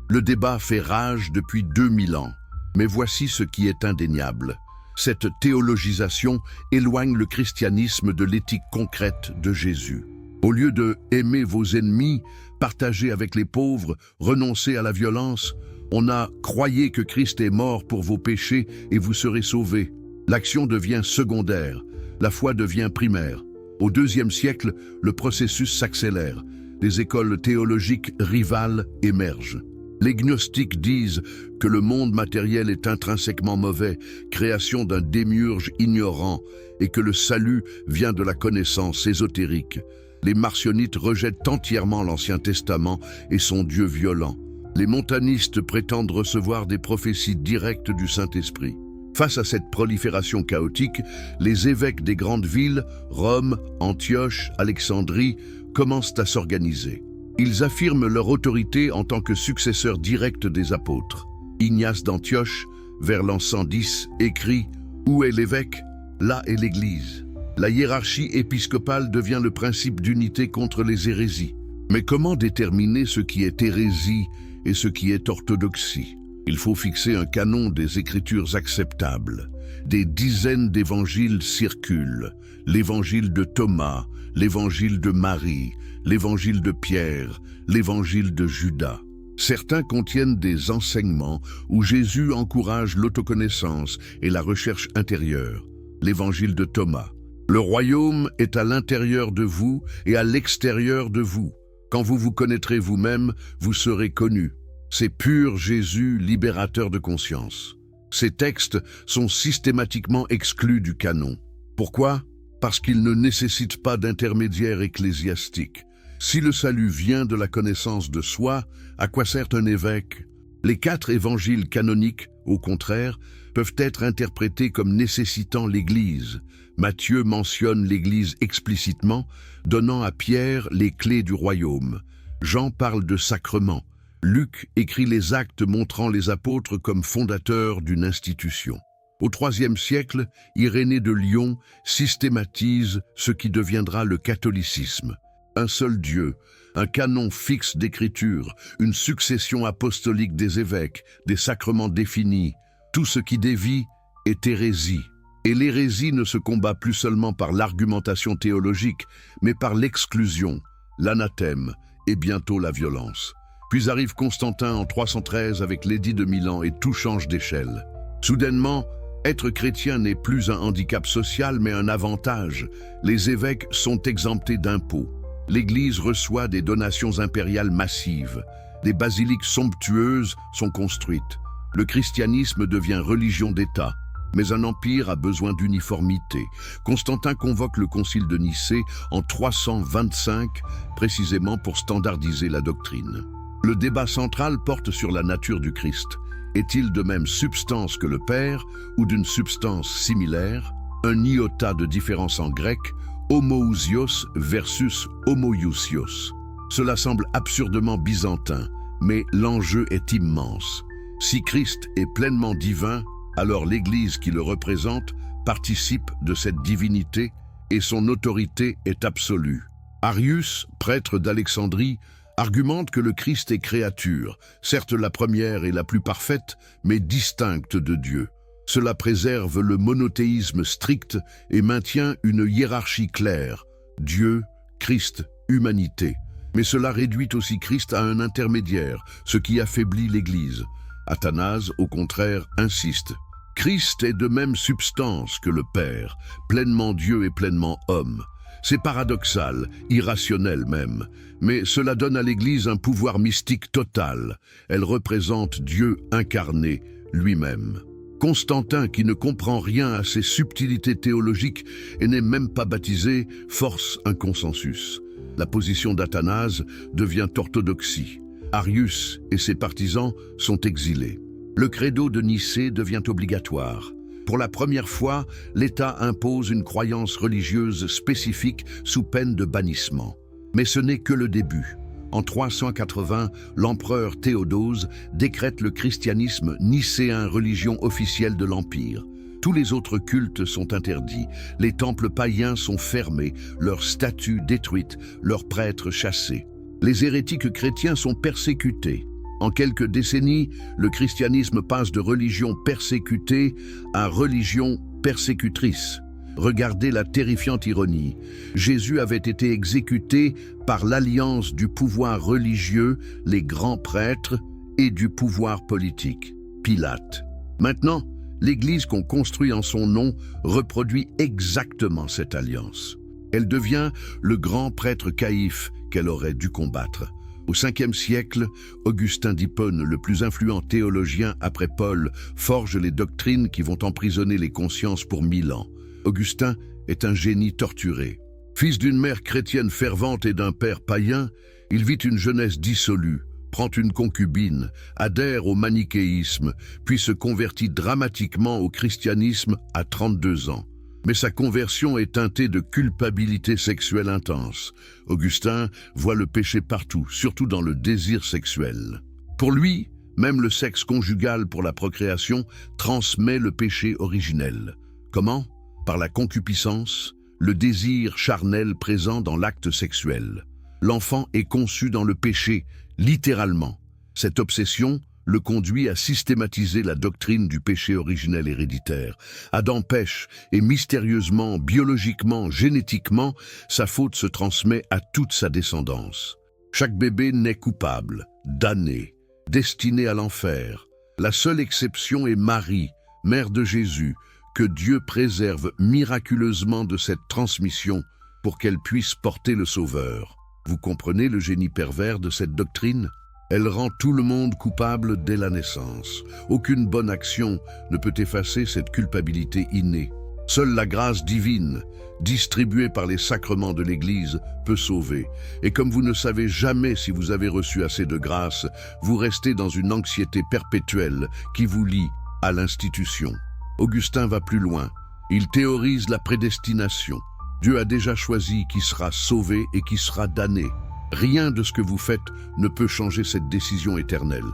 Le débat fait rage depuis 2000 ans. Mais voici ce qui est indéniable. Cette théologisation éloigne le christianisme de l'éthique concrète de Jésus. Au lieu de « aimer vos ennemis », partager avec les pauvres, renoncer à la violence, on a « croyez que Christ est mort pour vos péchés et vous serez sauvés ». L'action devient secondaire, la foi devient primaire. Au IIe siècle, le processus s'accélère. Des écoles théologiques rivales émergent. Les gnostiques disent que le monde matériel est intrinsèquement mauvais, création d'un démiurge ignorant, et que le salut vient de la connaissance ésotérique. Les marcionites rejettent entièrement l'Ancien Testament et son Dieu violent. Les montanistes prétendent recevoir des prophéties directes du Saint-Esprit. Face à cette prolifération chaotique, les évêques des grandes villes, Rome, Antioche, Alexandrie, commencent à s'organiser. Ils affirment leur autorité en tant que successeurs directs des apôtres. Ignace d'Antioche, vers l'an 110, écrit « Où est l'évêque? Là est l'Église ». La hiérarchie épiscopale devient le principe d'unité contre les hérésies. Mais comment déterminer ce qui est hérésie et ce qui est orthodoxie? Il faut fixer un canon des Écritures acceptables. des dizaines d'évangiles circulent. L'évangile de Thomas, l'évangile de Marie, l'évangile de Pierre, l'évangile de Judas. Certains contiennent des enseignements où Jésus encourage l'autoconnaissance et la recherche intérieure. L'évangile de Thomas. Le royaume est à l'intérieur de vous et à l'extérieur de vous. Quand vous vous connaîtrez vous-même, vous serez connus. C'est pur Jésus, libérateur de conscience. Ces textes sont systématiquement exclus du canon. Pourquoi? Parce qu'ils ne nécessitent pas d'intermédiaire ecclésiastique. Si le salut vient de la connaissance de soi, à quoi sert un évêque? Les 4 évangiles canoniques, au contraire, peuvent être interprétés comme nécessitant l'Église. Matthieu mentionne l'Église explicitement, donnant à Pierre les clés du royaume. Jean parle de sacrement. Luc écrit les actes montrant les apôtres comme fondateurs d'une institution. Au IIIe siècle, Irénée de Lyon systématise ce qui deviendra le catholicisme. Un seul Dieu, un canon fixe d'écriture, une succession apostolique des évêques, des sacrements définis. Tout ce qui dévie est hérésie. Et l'hérésie ne se combat plus seulement par l'argumentation théologique, mais par l'exclusion, l'anathème et bientôt la violence. Puis arrive Constantin en 313 avec l'édit de Milan et tout change d'échelle. Soudainement, être chrétien n'est plus un handicap social mais un avantage. Les évêques sont exemptés d'impôts. L'Église reçoit des donations impériales massives. Des basiliques somptueuses sont construites. Le christianisme devient religion d'État. Mais un empire a besoin d'uniformité. Constantin convoque le concile de Nicée en 325, précisément pour standardiser la doctrine. Le débat central porte sur la nature du Christ. Est-il de même substance que le Père ou d'une substance similaire? Un iota de différence en grec, homoousios versus homoiousios. Cela semble absurdement byzantin, mais l'enjeu est immense. Si Christ est pleinement divin, alors l'Église qui le représente participe de cette divinité et son autorité est absolue. Arius, prêtre d'Alexandrie, argumente que le Christ est créature, certes la première et la plus parfaite, mais distincte de Dieu. Cela préserve le monothéisme strict et maintient une hiérarchie claire, Dieu, Christ, humanité. Mais cela réduit aussi Christ à un intermédiaire, ce qui affaiblit l'Église. Athanase, au contraire, insiste. Christ est de même substance que le Père, pleinement Dieu et pleinement homme. C'est paradoxal, irrationnel même, mais cela donne à l'Église un pouvoir mystique total. Elle représente Dieu incarné, lui-même. Constantin, qui ne comprend rien à ces subtilités théologiques et n'est même pas baptisé, force un consensus. La position d'Athanase devient orthodoxie. Arius et ses partisans sont exilés. Le credo de Nicée devient obligatoire. Pour la première fois, l'État impose une croyance religieuse spécifique sous peine de bannissement. Mais ce n'est que le début. En 380, l'empereur Théodose décrète le christianisme nicéen religion officielle de l'Empire. Tous les autres cultes sont interdits, les temples païens sont fermés, leurs statues détruites, leurs prêtres chassés. Les hérétiques chrétiens sont persécutés. En quelques décennies, le christianisme passe de religion persécutée à religion persécutrice. Regardez la terrifiante ironie. Jésus avait été exécuté par l'alliance du pouvoir religieux, les grands prêtres, et du pouvoir politique, Pilate. Maintenant, l'Église qu'on construit en son nom reproduit exactement cette alliance. Elle devient le grand prêtre Caïphe qu'elle aurait dû combattre. Au 5e siècle, Augustin d'Hippone, le plus influent théologien après Paul, forge les doctrines qui vont emprisonner les consciences pour 1000 ans. Augustin est un génie torturé. Fils d'une mère chrétienne fervente et d'un père païen, il vit une jeunesse dissolue, prend une concubine, adhère au manichéisme, puis se convertit dramatiquement au christianisme à 32 ans. Mais sa conversion est teintée de culpabilité sexuelle intense. Augustin voit le péché partout, surtout dans le désir sexuel. Pour lui, même le sexe conjugal pour la procréation transmet le péché originel. Comment? Par la concupiscence, le désir charnel présent dans l'acte sexuel. L'enfant est conçu dans le péché, littéralement. Cette obsession, le conduit à systématiser la doctrine du péché originel héréditaire. Adam pêche et mystérieusement, biologiquement, génétiquement, sa faute se transmet à toute sa descendance. Chaque bébé naît coupable, damné, destiné à l'enfer. La seule exception est Marie, mère de Jésus, que Dieu préserve miraculeusement de cette transmission pour qu'elle puisse porter le Sauveur. Vous comprenez le génie pervers de cette doctrine ? Elle rend tout le monde coupable dès la naissance. Aucune bonne action ne peut effacer cette culpabilité innée. Seule la grâce divine, distribuée par les sacrements de l'Église, peut sauver. Et comme vous ne savez jamais si vous avez reçu assez de grâce, vous restez dans une anxiété perpétuelle qui vous lie à l'institution. Augustin va plus loin. Il théorise la prédestination. Dieu a déjà choisi qui sera sauvé et qui sera damné. Rien de ce que vous faites ne peut changer cette décision éternelle.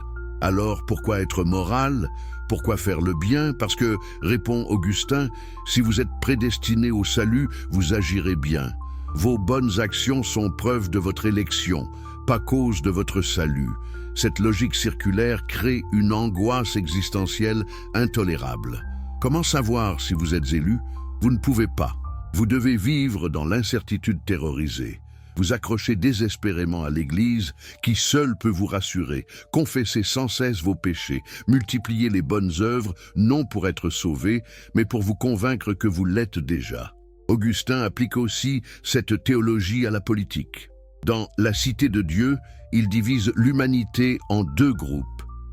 Alors pourquoi être moral? Pourquoi faire le bien? Parce que, répond Augustin, si vous êtes prédestiné au salut, vous agirez bien. Vos bonnes actions sont preuve de votre élection, pas cause de votre salut. Cette logique circulaire crée une angoisse existentielle intolérable. Comment savoir si vous êtes élu? Vous ne pouvez pas. Vous devez vivre dans l'incertitude terrorisée. Vous accrochez désespérément à l'Église qui seule peut vous rassurer. Confessez sans cesse vos péchés, multipliez les bonnes œuvres, non pour être sauvé, mais pour vous convaincre que vous l'êtes déjà. Augustin applique aussi cette théologie à la politique. Dans La Cité de Dieu, il divise l'humanité en deux groupes.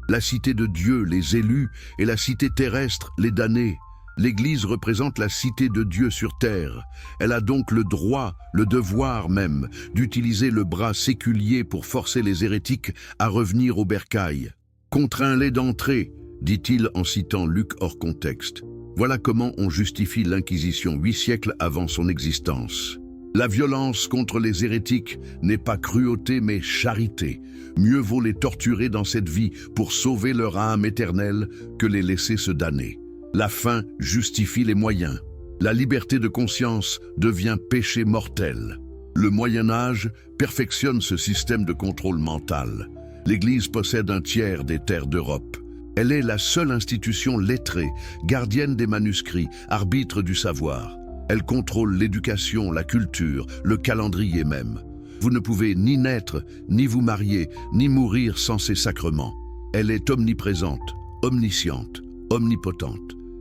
La cité de Dieu, les élus, et la cité terrestre, les damnés. L'Église représente la cité de Dieu sur terre. Elle a donc le droit, le devoir même, d'utiliser le bras séculier pour forcer les hérétiques à revenir au bercail. « Contrains-les d'entrer », dit-il en citant Luc hors contexte. Voilà comment on justifie l'Inquisition 8 siècles avant son existence. La violence contre les hérétiques n'est pas cruauté mais charité. Mieux vaut les torturer dans cette vie pour sauver leur âme éternelle que les laisser se damner. La fin justifie les moyens. La liberté de conscience devient péché mortel. Le Moyen-Âge perfectionne ce système de contrôle mental. L'Église possède un tiers des terres d'Europe. Elle est la seule institution lettrée, gardienne des manuscrits, arbitre du savoir. Elle contrôle l'éducation, la culture, le calendrier même. Vous ne pouvez ni naître, ni vous marier, ni mourir sans ces sacrements. Elle est omniprésente, omnisciente, omnipotente.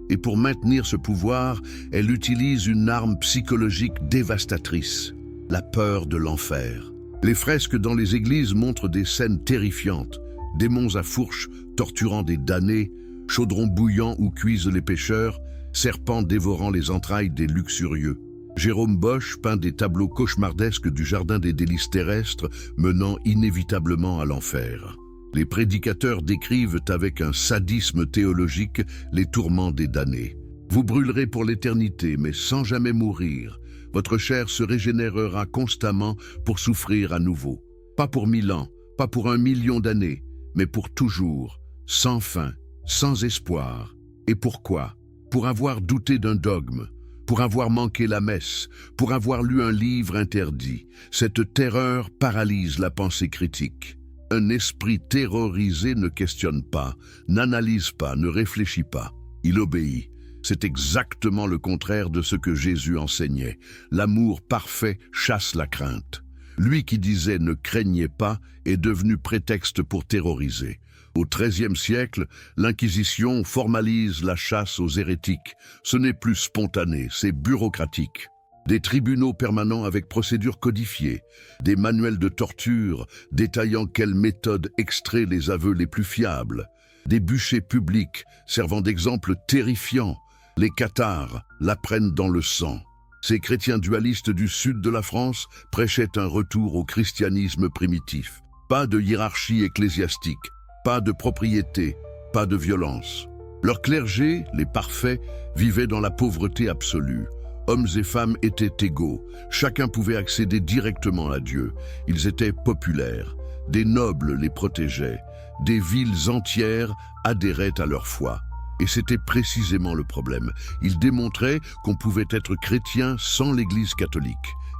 Et pour maintenir ce pouvoir, elle utilise une arme psychologique dévastatrice, la peur de l'enfer. Les fresques dans les églises montrent des scènes terrifiantes, démons à fourches torturant des damnés, chaudrons bouillants où cuisent les pécheurs, serpents dévorant les entrailles des luxurieux. Jérôme Bosch peint des tableaux cauchemardesques du jardin des délices terrestres menant inévitablement à l'enfer. Les prédicateurs décrivent avec un sadisme théologique les tourments des damnés. Vous brûlerez pour l'éternité, mais sans jamais mourir. Votre chair se régénérera constamment pour souffrir à nouveau. Pas pour 1000 ans, pas pour 1 million d'années, mais pour toujours, sans fin, sans espoir. Et pourquoi? Pour avoir douté d'un dogme, pour avoir manqué la messe, pour avoir lu un livre interdit. Cette terreur paralyse la pensée critique. Un esprit terrorisé ne questionne pas, n'analyse pas, ne réfléchit pas. Il obéit. C'est exactement le contraire de ce que Jésus enseignait. L'amour parfait chasse la crainte. Lui qui disait « ne craignez pas » est devenu prétexte pour terroriser. Au XIIIe siècle, l'Inquisition formalise la chasse aux hérétiques. Ce n'est plus spontané, c'est bureaucratique. Des tribunaux permanents avec procédures codifiées, des manuels de torture détaillant quelle méthode extrait les aveux les plus fiables, des bûchers publics servant d'exemple terrifiant. Les cathares l'apprennent dans le sang. Ces chrétiens dualistes du sud de la France prêchaient un retour au christianisme primitif. Pas de hiérarchie ecclésiastique, pas de propriété, pas de violence. Leur clergé, les parfaits, vivaient dans la pauvreté absolue. Hommes et femmes étaient égaux, chacun pouvait accéder directement à Dieu. Ils étaient populaires, des nobles les protégeaient, des villes entières adhéraient à leur foi. Et c'était précisément le problème. Ils démontraient qu'on pouvait être chrétien sans l'Église catholique,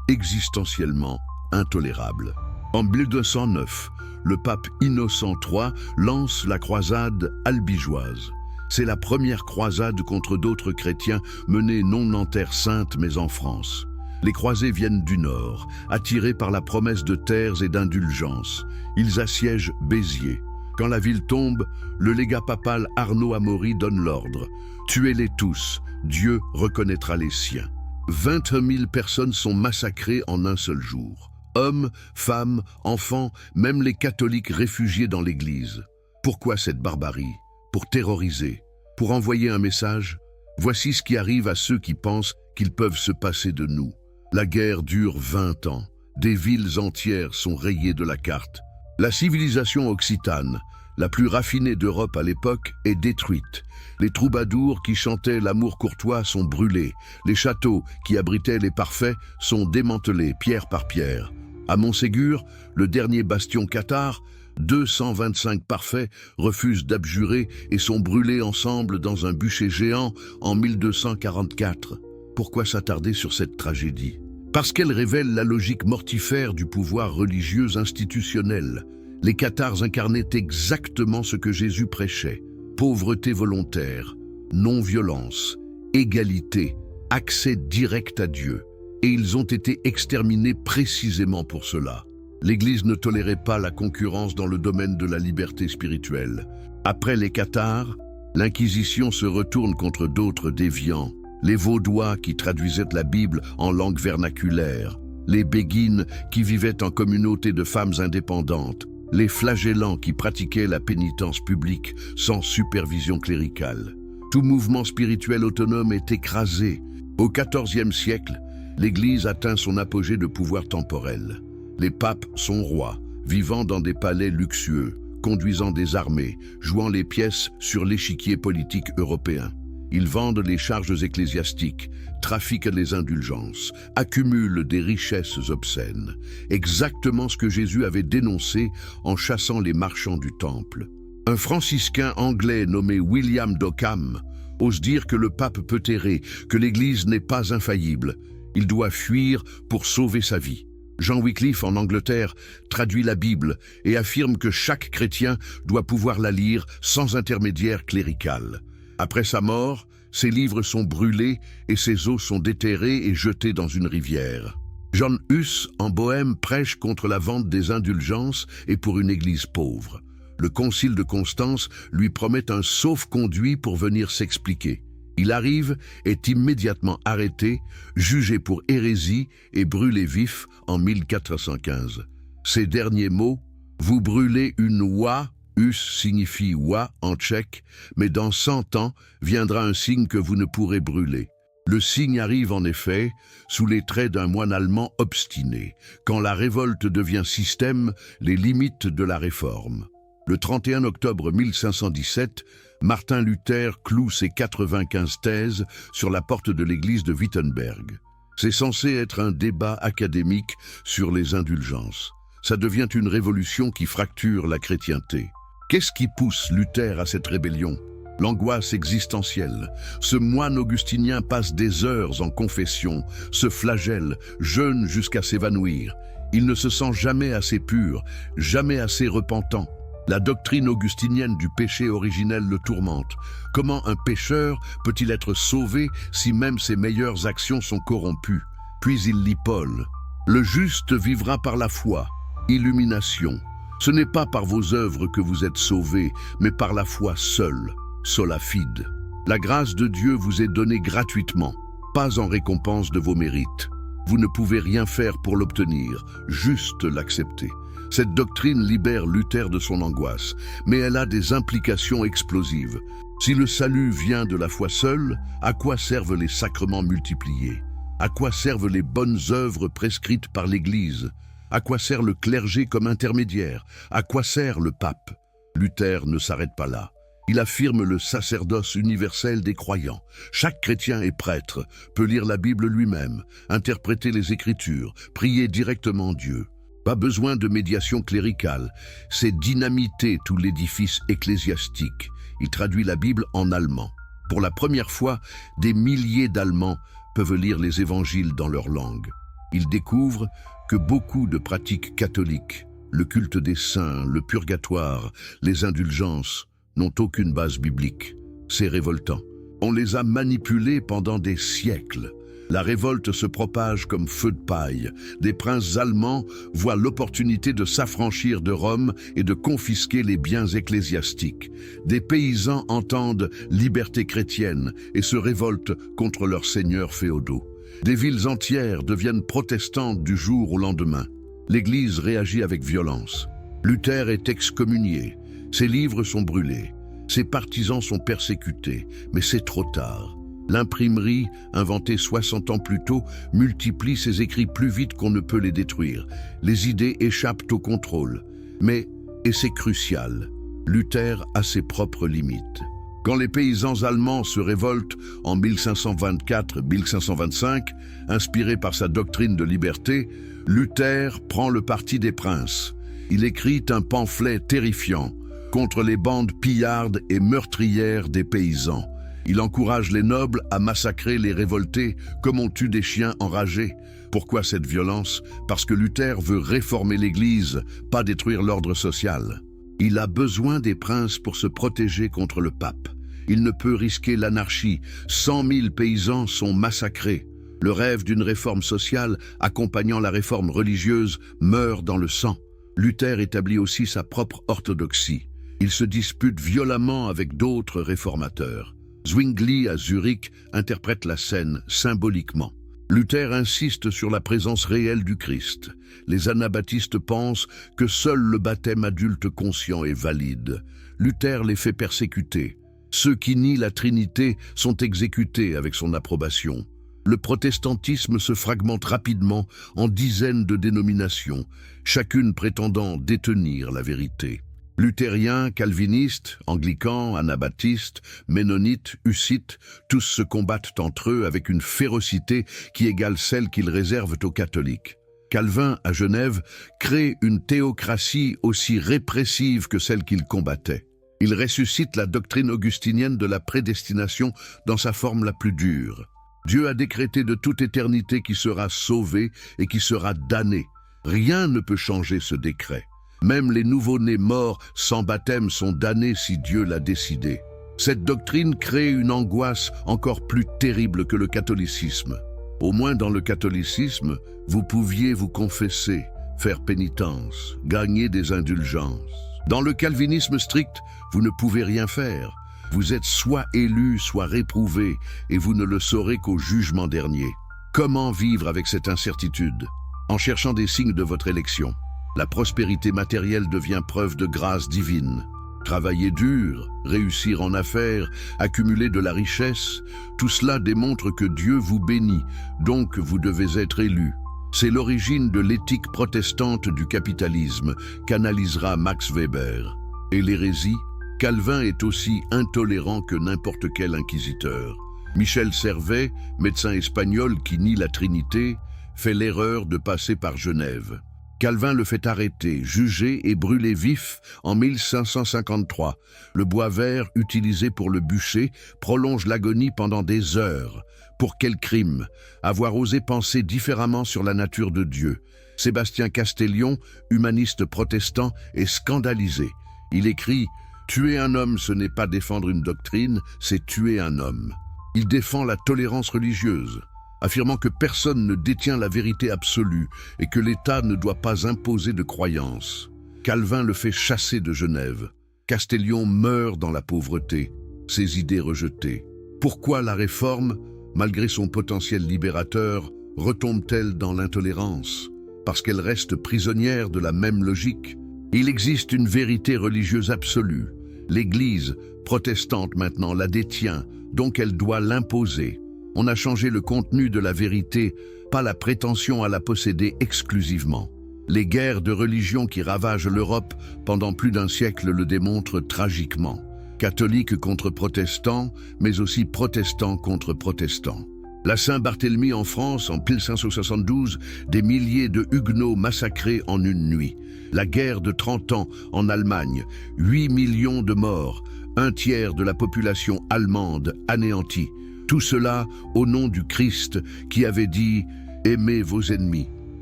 existentiellement intolérable. En 1209, le pape Innocent III lance la croisade albigeoise. C'est la première croisade contre d'autres chrétiens menée non en Terre Sainte mais en France. Les croisés viennent du nord, attirés par la promesse de terres et d'indulgence. Ils assiègent Béziers. Quand la ville tombe, le légat papal Arnaud Amaury donne l'ordre. Tuez-les tous, Dieu reconnaîtra les siens. 21 000 personnes sont massacrées en un seul jour. Hommes, femmes, enfants, même les catholiques réfugiés dans l'église. Pourquoi cette barbarie? Pour terroriser, pour envoyer un message? Voici ce qui arrive à ceux qui pensent qu'ils peuvent se passer de nous. La guerre dure 20 ans. Des villes entières sont rayées de la carte. La civilisation occitane, la plus raffinée d'Europe à l'époque, est détruite. Les troubadours qui chantaient l'amour courtois sont brûlés. Les châteaux qui abritaient les parfaits sont démantelés pierre par pierre. À Montségur, le dernier bastion cathare, 225 parfaits refusent d'abjurer et sont brûlés ensemble dans un bûcher géant en 1244. Pourquoi s'attarder sur cette tragédie? Parce qu'elle révèle la logique mortifère du pouvoir religieux institutionnel. Les cathares incarnaient exactement ce que Jésus prêchait. Pauvreté volontaire, non-violence, égalité, accès direct à Dieu. Et ils ont été exterminés précisément pour cela. L'Église ne tolérait pas la concurrence dans le domaine de la liberté spirituelle. Après les cathares, l'Inquisition se retourne contre d'autres déviants. Les Vaudois qui traduisaient la Bible en langue vernaculaire, les Béguines qui vivaient en communauté de femmes indépendantes, les flagellants qui pratiquaient la pénitence publique sans supervision cléricale. Tout mouvement spirituel autonome est écrasé. Au XIVe siècle, l'Église atteint son apogée de pouvoir temporel. Les papes sont rois, vivant dans des palais luxueux, conduisant des armées, jouant les pièces sur l'échiquier politique européen. Ils vendent les charges ecclésiastiques, trafiquent les indulgences, accumulent des richesses obscènes. Exactement ce que Jésus avait dénoncé en chassant les marchands du temple. Un franciscain anglais nommé William d'Ockham ose dire que le pape peut errer, que l'Église n'est pas infaillible. Il doit fuir pour sauver sa vie. Jean Wycliffe, en Angleterre, traduit la Bible et affirme que chaque chrétien doit pouvoir la lire sans intermédiaire clérical. Après sa mort, ses livres sont brûlés et ses os sont déterrés et jetés dans une rivière. John Huss, en Bohême, prêche contre la vente des indulgences et pour une église pauvre. Le concile de Constance lui promet un sauf-conduit pour venir s'expliquer. Il arrive, est immédiatement arrêté, jugé pour hérésie et brûlé vif en 1415. Ces derniers mots, « Vous brûlez une oie », Us signifie oie en tchèque, mais dans 100 ans viendra un signe que vous ne pourrez brûler. Le signe arrive en effet sous les traits d'un moine allemand obstiné, quand la révolte devient système, les limites de la réforme. Le 31 octobre 1517, Martin Luther cloue ses 95 thèses sur la porte de l'église de Wittenberg. C'est censé être un débat académique sur les indulgences. Ça devient une révolution qui fracture la chrétienté. Qu'est-ce qui pousse Luther à cette rébellion? L'angoisse existentielle. Ce moine augustinien passe des heures en confession, se flagelle, jeûne jusqu'à s'évanouir. Il ne se sent jamais assez pur, jamais assez repentant. La doctrine augustinienne du péché originel le tourmente. Comment un pécheur peut-il être sauvé si même ses meilleures actions sont corrompues? Puis il lit Paul. Le juste vivra par la foi. Illumination. Ce n'est pas par vos œuvres que vous êtes sauvés, mais par la foi seule, sola fide. La grâce de Dieu vous est donnée gratuitement, pas en récompense de vos mérites. Vous ne pouvez rien faire pour l'obtenir, juste l'accepter. Cette doctrine libère Luther de son angoisse, mais elle a des implications explosives. Si le salut vient de la foi seule, à quoi servent les sacrements multipliés? À quoi servent les bonnes œuvres prescrites par l'Église? À quoi sert le clergé comme intermédiaire? À quoi sert le pape? Luther ne s'arrête pas là. Il affirme le sacerdoce universel des croyants. Chaque chrétien est prêtre, peut lire la Bible lui-même, interpréter les Écritures, prier directement Dieu. Pas besoin de médiation cléricale, c'est dynamiter tout l'édifice ecclésiastique. Il traduit la Bible en allemand. Pour la première fois, des milliers d'Allemands peuvent lire les évangiles dans leur langue. Ils découvrent que beaucoup de pratiques catholiques, le culte des saints, le purgatoire, les indulgences n'ont aucune base biblique. C'est révoltant. On les a manipulés pendant des siècles. La révolte se propage comme feu de paille. Des princes allemands voient l'opportunité de s'affranchir de Rome et de confisquer les biens ecclésiastiques. Des paysans entendent liberté chrétienne et se révoltent contre leurs seigneurs féodaux. Des villes entières deviennent protestantes du jour au lendemain. L'Église réagit avec violence. Luther est excommunié. Ses livres sont brûlés. Ses partisans sont persécutés. Mais c'est trop tard. L'imprimerie, inventée 60 ans plus tôt, multiplie ses écrits plus vite qu'on ne peut les détruire. Les idées échappent au contrôle. Mais, et c'est crucial, Luther a ses propres limites. Quand les paysans allemands se révoltent en 1524-1525, inspirés par sa doctrine de liberté, Luther prend le parti des princes. Il écrit un pamphlet terrifiant contre les bandes pillardes et meurtrières des paysans. Il encourage les nobles à massacrer les révoltés comme on tue des chiens enragés. Pourquoi cette violence? Parce que Luther veut réformer l'Église, pas détruire l'ordre social. Il a besoin des princes pour se protéger contre le pape. Il ne peut risquer l'anarchie. 100 000 paysans sont massacrés. Le rêve d'une réforme sociale accompagnant la réforme religieuse meurt dans le sang. Luther établit aussi sa propre orthodoxie. Il se dispute violemment avec d'autres réformateurs. Zwingli à Zurich interprète la scène symboliquement. Luther insiste sur la présence réelle du Christ. Les anabaptistes pensent que seul le baptême adulte conscient est valide. Luther les fait persécuter. Ceux qui nient la Trinité sont exécutés avec son approbation. Le protestantisme se fragmente rapidement en dizaines de dénominations, chacune prétendant détenir la vérité. Luthériens, calvinistes, anglicans, anabaptistes, ménonites, hussites, tous se combattent entre eux avec une férocité qui égale celle qu'ils réservent aux catholiques. Calvin, à Genève, crée une théocratie aussi répressive que celle qu'il combattait. Il ressuscite la doctrine augustinienne de la prédestination dans sa forme la plus dure. Dieu a décrété de toute éternité qui sera sauvé et qui sera damné. Rien ne peut changer ce décret. Même les nouveau-nés morts sans baptême sont damnés si Dieu l'a décidé. Cette doctrine crée une angoisse encore plus terrible que le catholicisme. Au moins dans le catholicisme, vous pouviez vous confesser, faire pénitence, gagner des indulgences. Dans le calvinisme strict, vous ne pouvez rien faire. Vous êtes soit élu, soit réprouvé, et vous ne le saurez qu'au jugement dernier. Comment vivre avec cette incertitude? En cherchant des signes de votre élection. La prospérité matérielle devient preuve de grâce divine. Travailler dur, réussir en affaires, accumuler de la richesse, tout cela démontre que Dieu vous bénit, donc vous devez être élu. C'est l'origine de l'éthique protestante du capitalisme, qu'analysera Max Weber. Et l'hérésie? Calvin est aussi intolérant que n'importe quel inquisiteur. Michel Servet, médecin espagnol qui nie la Trinité, fait l'erreur de passer par Genève. Calvin le fait arrêter, juger et brûler vif en 1553. Le bois vert utilisé pour le bûcher prolonge l'agonie pendant des heures. Pour quel crime? Avoir osé penser différemment sur la nature de Dieu. Sébastien Castellion, humaniste protestant, est scandalisé. Il écrit « Tuer un homme, ce n'est pas défendre une doctrine, c'est tuer un homme ». Il défend la tolérance religieuse, affirmant que personne ne détient la vérité absolue et que l'État ne doit pas imposer de croyances. Calvin le fait chasser de Genève. Castellion meurt dans la pauvreté, ses idées rejetées. Pourquoi la réforme, malgré son potentiel libérateur, retombe-t-elle dans l'intolérance? Parce qu'elle reste prisonnière de la même logique. Il existe une vérité religieuse absolue. L'Église, protestante maintenant, la détient, donc elle doit l'imposer. On a changé le contenu de la vérité, pas la prétention à la posséder exclusivement. Les guerres de religion qui ravagent l'Europe pendant plus d'un siècle le démontrent tragiquement. Catholiques contre protestants, mais aussi protestants contre protestants. La Saint-Barthélemy en France, en 1572, des milliers de huguenots massacrés en une nuit. La guerre de 30 ans en Allemagne, 8 millions de morts, un tiers de la population allemande anéantie. Tout cela au nom du Christ qui avait dit « Aimez vos ennemis ».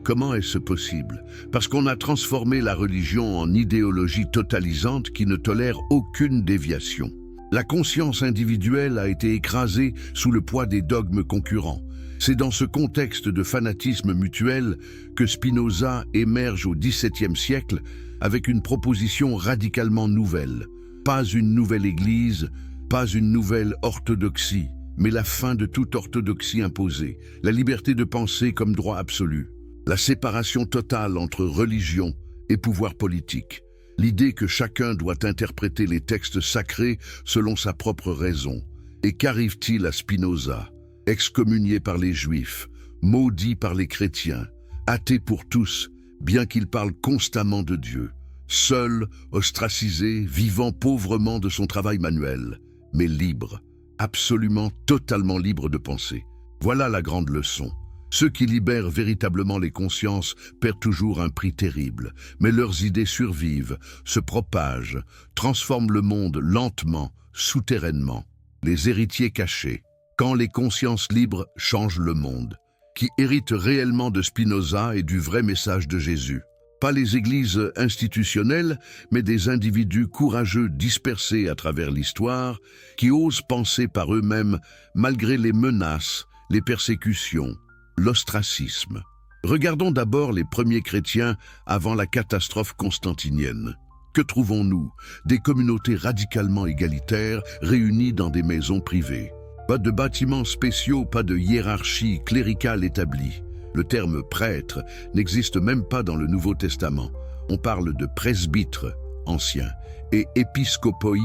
Comment est-ce possible? Parce qu'on a transformé la religion en idéologie totalisante qui ne tolère aucune déviation. La conscience individuelle a été écrasée sous le poids des dogmes concurrents. C'est dans ce contexte de fanatisme mutuel que Spinoza émerge au XVIIe siècle avec une proposition radicalement nouvelle. Pas une nouvelle Église, pas une nouvelle orthodoxie, mais la fin de toute orthodoxie imposée, la liberté de penser comme droit absolu, la séparation totale entre religion et pouvoir politique, l'idée que chacun doit interpréter les textes sacrés selon sa propre raison. Et qu'arrive-t-il à Spinoza? Excommunié par les Juifs, maudit par les chrétiens, athée pour tous, bien qu'il parle constamment de Dieu, seul, ostracisé, vivant pauvrement de son travail manuel, mais libre, absolument, totalement libre de penser. Voilà la grande leçon. Ceux qui libèrent véritablement les consciences perdent toujours un prix terrible, mais leurs idées survivent, se propagent, transforment le monde lentement, souterrainement. Les héritiers cachés. Quand les consciences libres changent le monde, qui héritent réellement de Spinoza et du vrai message de Jésus. Pas les églises institutionnelles, mais des individus courageux dispersés à travers l'histoire, qui osent penser par eux-mêmes malgré les menaces, les persécutions, l'ostracisme. Regardons d'abord les premiers chrétiens avant la catastrophe constantinienne. Que trouvons-nous? Des communautés radicalement égalitaires réunies dans des maisons privées. Pas de bâtiments spéciaux, pas de hiérarchie cléricale établie. Le terme prêtre n'existe même pas dans le Nouveau Testament. On parle de presbytres, anciens, et épiscopoi,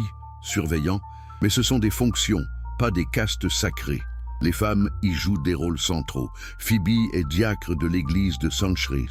surveillants, mais ce sont des fonctions, pas des castes sacrées. Les femmes y jouent des rôles centraux. Phoebe est diacre de l'église de Sanchris.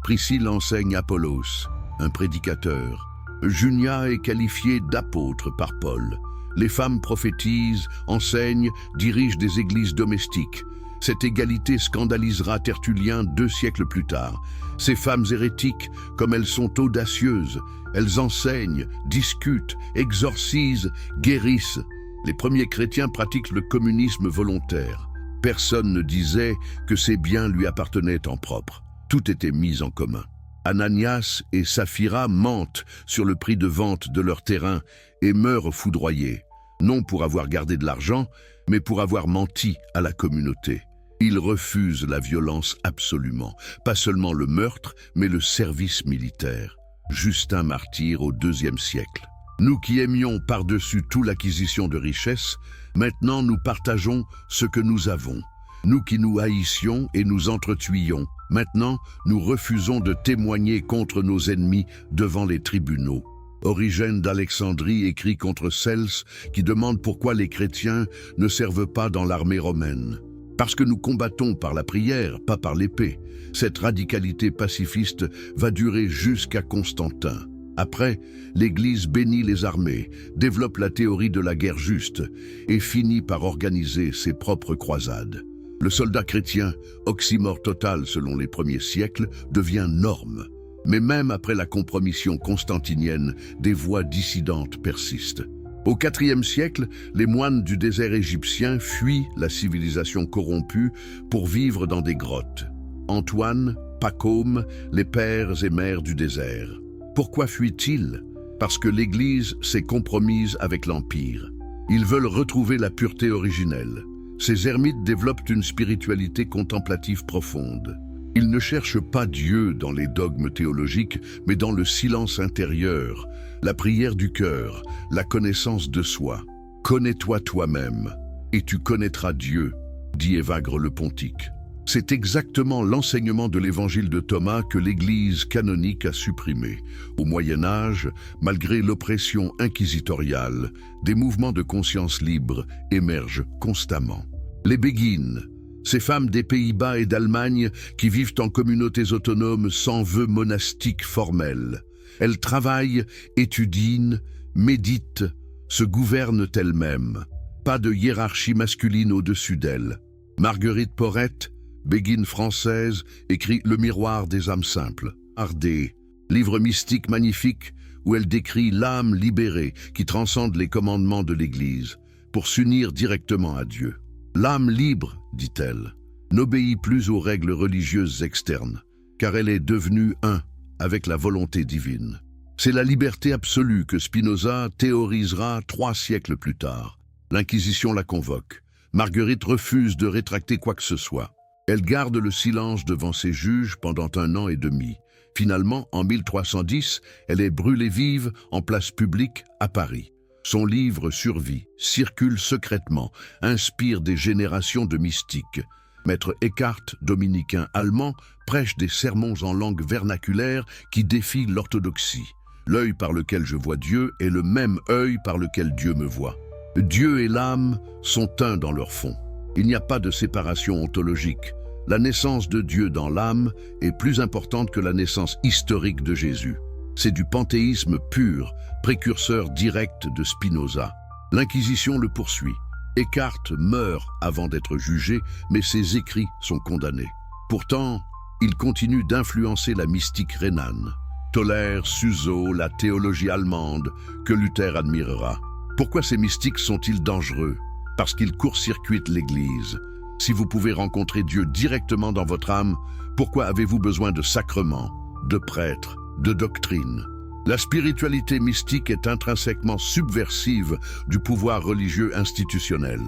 Priscille enseigne Apollos, un prédicateur. Junia est qualifiée d'apôtre par Paul. Les femmes prophétisent, enseignent, dirigent des églises domestiques. Cette égalité scandalisera Tertullien 2 siècles plus tard. Ces femmes hérétiques, comme elles sont audacieuses, elles enseignent, discutent, exorcisent, guérissent. Les premiers chrétiens pratiquent le communisme volontaire. Personne ne disait que ses biens lui appartenaient en propre. Tout était mis en commun. Ananias et Saphira mentent sur le prix de vente de leur terrain et meurent foudroyés, non pour avoir gardé de l'argent, mais pour avoir menti à la communauté. Ils refusent la violence absolument, pas seulement le meurtre, mais le service militaire. Justin martyr au IIe siècle. Nous qui aimions par-dessus tout l'acquisition de richesses, maintenant nous partageons ce que nous avons. Nous qui nous haïssions et nous entretuions, maintenant nous refusons de témoigner contre nos ennemis devant les tribunaux. Origène d'Alexandrie écrit contre Cels qui demande pourquoi les chrétiens ne servent pas dans l'armée romaine. Parce que nous combattons par la prière, pas par l'épée. Cette radicalité pacifiste va durer jusqu'à Constantin. Après, l'Église bénit les armées, développe la théorie de la guerre juste et finit par organiser ses propres croisades. Le soldat chrétien, oxymore total selon les premiers siècles, devient norme. Mais même après la compromission constantinienne, des voix dissidentes persistent. Au IVe siècle, les moines du désert égyptien fuient la civilisation corrompue pour vivre dans des grottes. Antoine, Pacôme, les pères et mères du désert. Pourquoi fuient-ils? Parce que l'Église s'est compromise avec l'Empire. Ils veulent retrouver la pureté originelle. Ces ermites développent une spiritualité contemplative profonde. Ils ne cherchent pas Dieu dans les dogmes théologiques, mais dans le silence intérieur, la prière du cœur, la connaissance de soi. Connais-toi toi-même, et tu connaîtras Dieu, dit Évagre le Pontique. C'est exactement l'enseignement de l'évangile de Thomas que l'Église canonique a supprimé. Au Moyen-Âge, malgré l'oppression inquisitoriale, des mouvements de conscience libre émergent constamment. Les béguines, ces femmes des Pays-Bas et d'Allemagne qui vivent en communautés autonomes sans vœux monastiques formels. Elles travaillent, étudient, méditent, se gouvernent elles-mêmes. Pas de hiérarchie masculine au-dessus d'elles. Marguerite Porrette, béguine française, écrit Le miroir des âmes simples, Ardé, livre mystique magnifique où elle décrit l'âme libérée qui transcende les commandements de l'Église pour s'unir directement à Dieu. L'âme libre, dit-elle, n'obéit plus aux règles religieuses externes. car elle est devenue un avec la volonté divine. C'est la liberté absolue que Spinoza théorisera 3 siècles plus tard. L'Inquisition la convoque. Marguerite refuse de rétracter quoi que ce soit. Elle garde le silence devant ses juges pendant 1 an et demi. Finalement, en 1310, elle est brûlée vive en place publique à Paris. Son livre survit, circule secrètement, inspire des générations de mystiques. Maître Eckhart, dominicain allemand, prêche des sermons en langue vernaculaire qui défient l'orthodoxie. L'œil par lequel je vois Dieu est le même œil par lequel Dieu me voit. Dieu et l'âme sont un dans leur fond. Il n'y a pas de séparation ontologique. La naissance de Dieu dans l'âme est plus importante que la naissance historique de Jésus. C'est du panthéisme pur, précurseur direct de Spinoza. L'Inquisition le poursuit. Eckhart meurt avant d'être jugé, mais ses écrits sont condamnés. Pourtant, il continue d'influencer la mystique rhénane. Tolère, Suso, la théologie allemande, que Luther admirera. Pourquoi ces mystiques sont-ils dangereux? Parce qu'ils court-circuitent l'Église. Si vous pouvez rencontrer Dieu directement dans votre âme, pourquoi avez-vous besoin de sacrements, de prêtres, de doctrines? La spiritualité mystique est intrinsèquement subversive du pouvoir religieux institutionnel.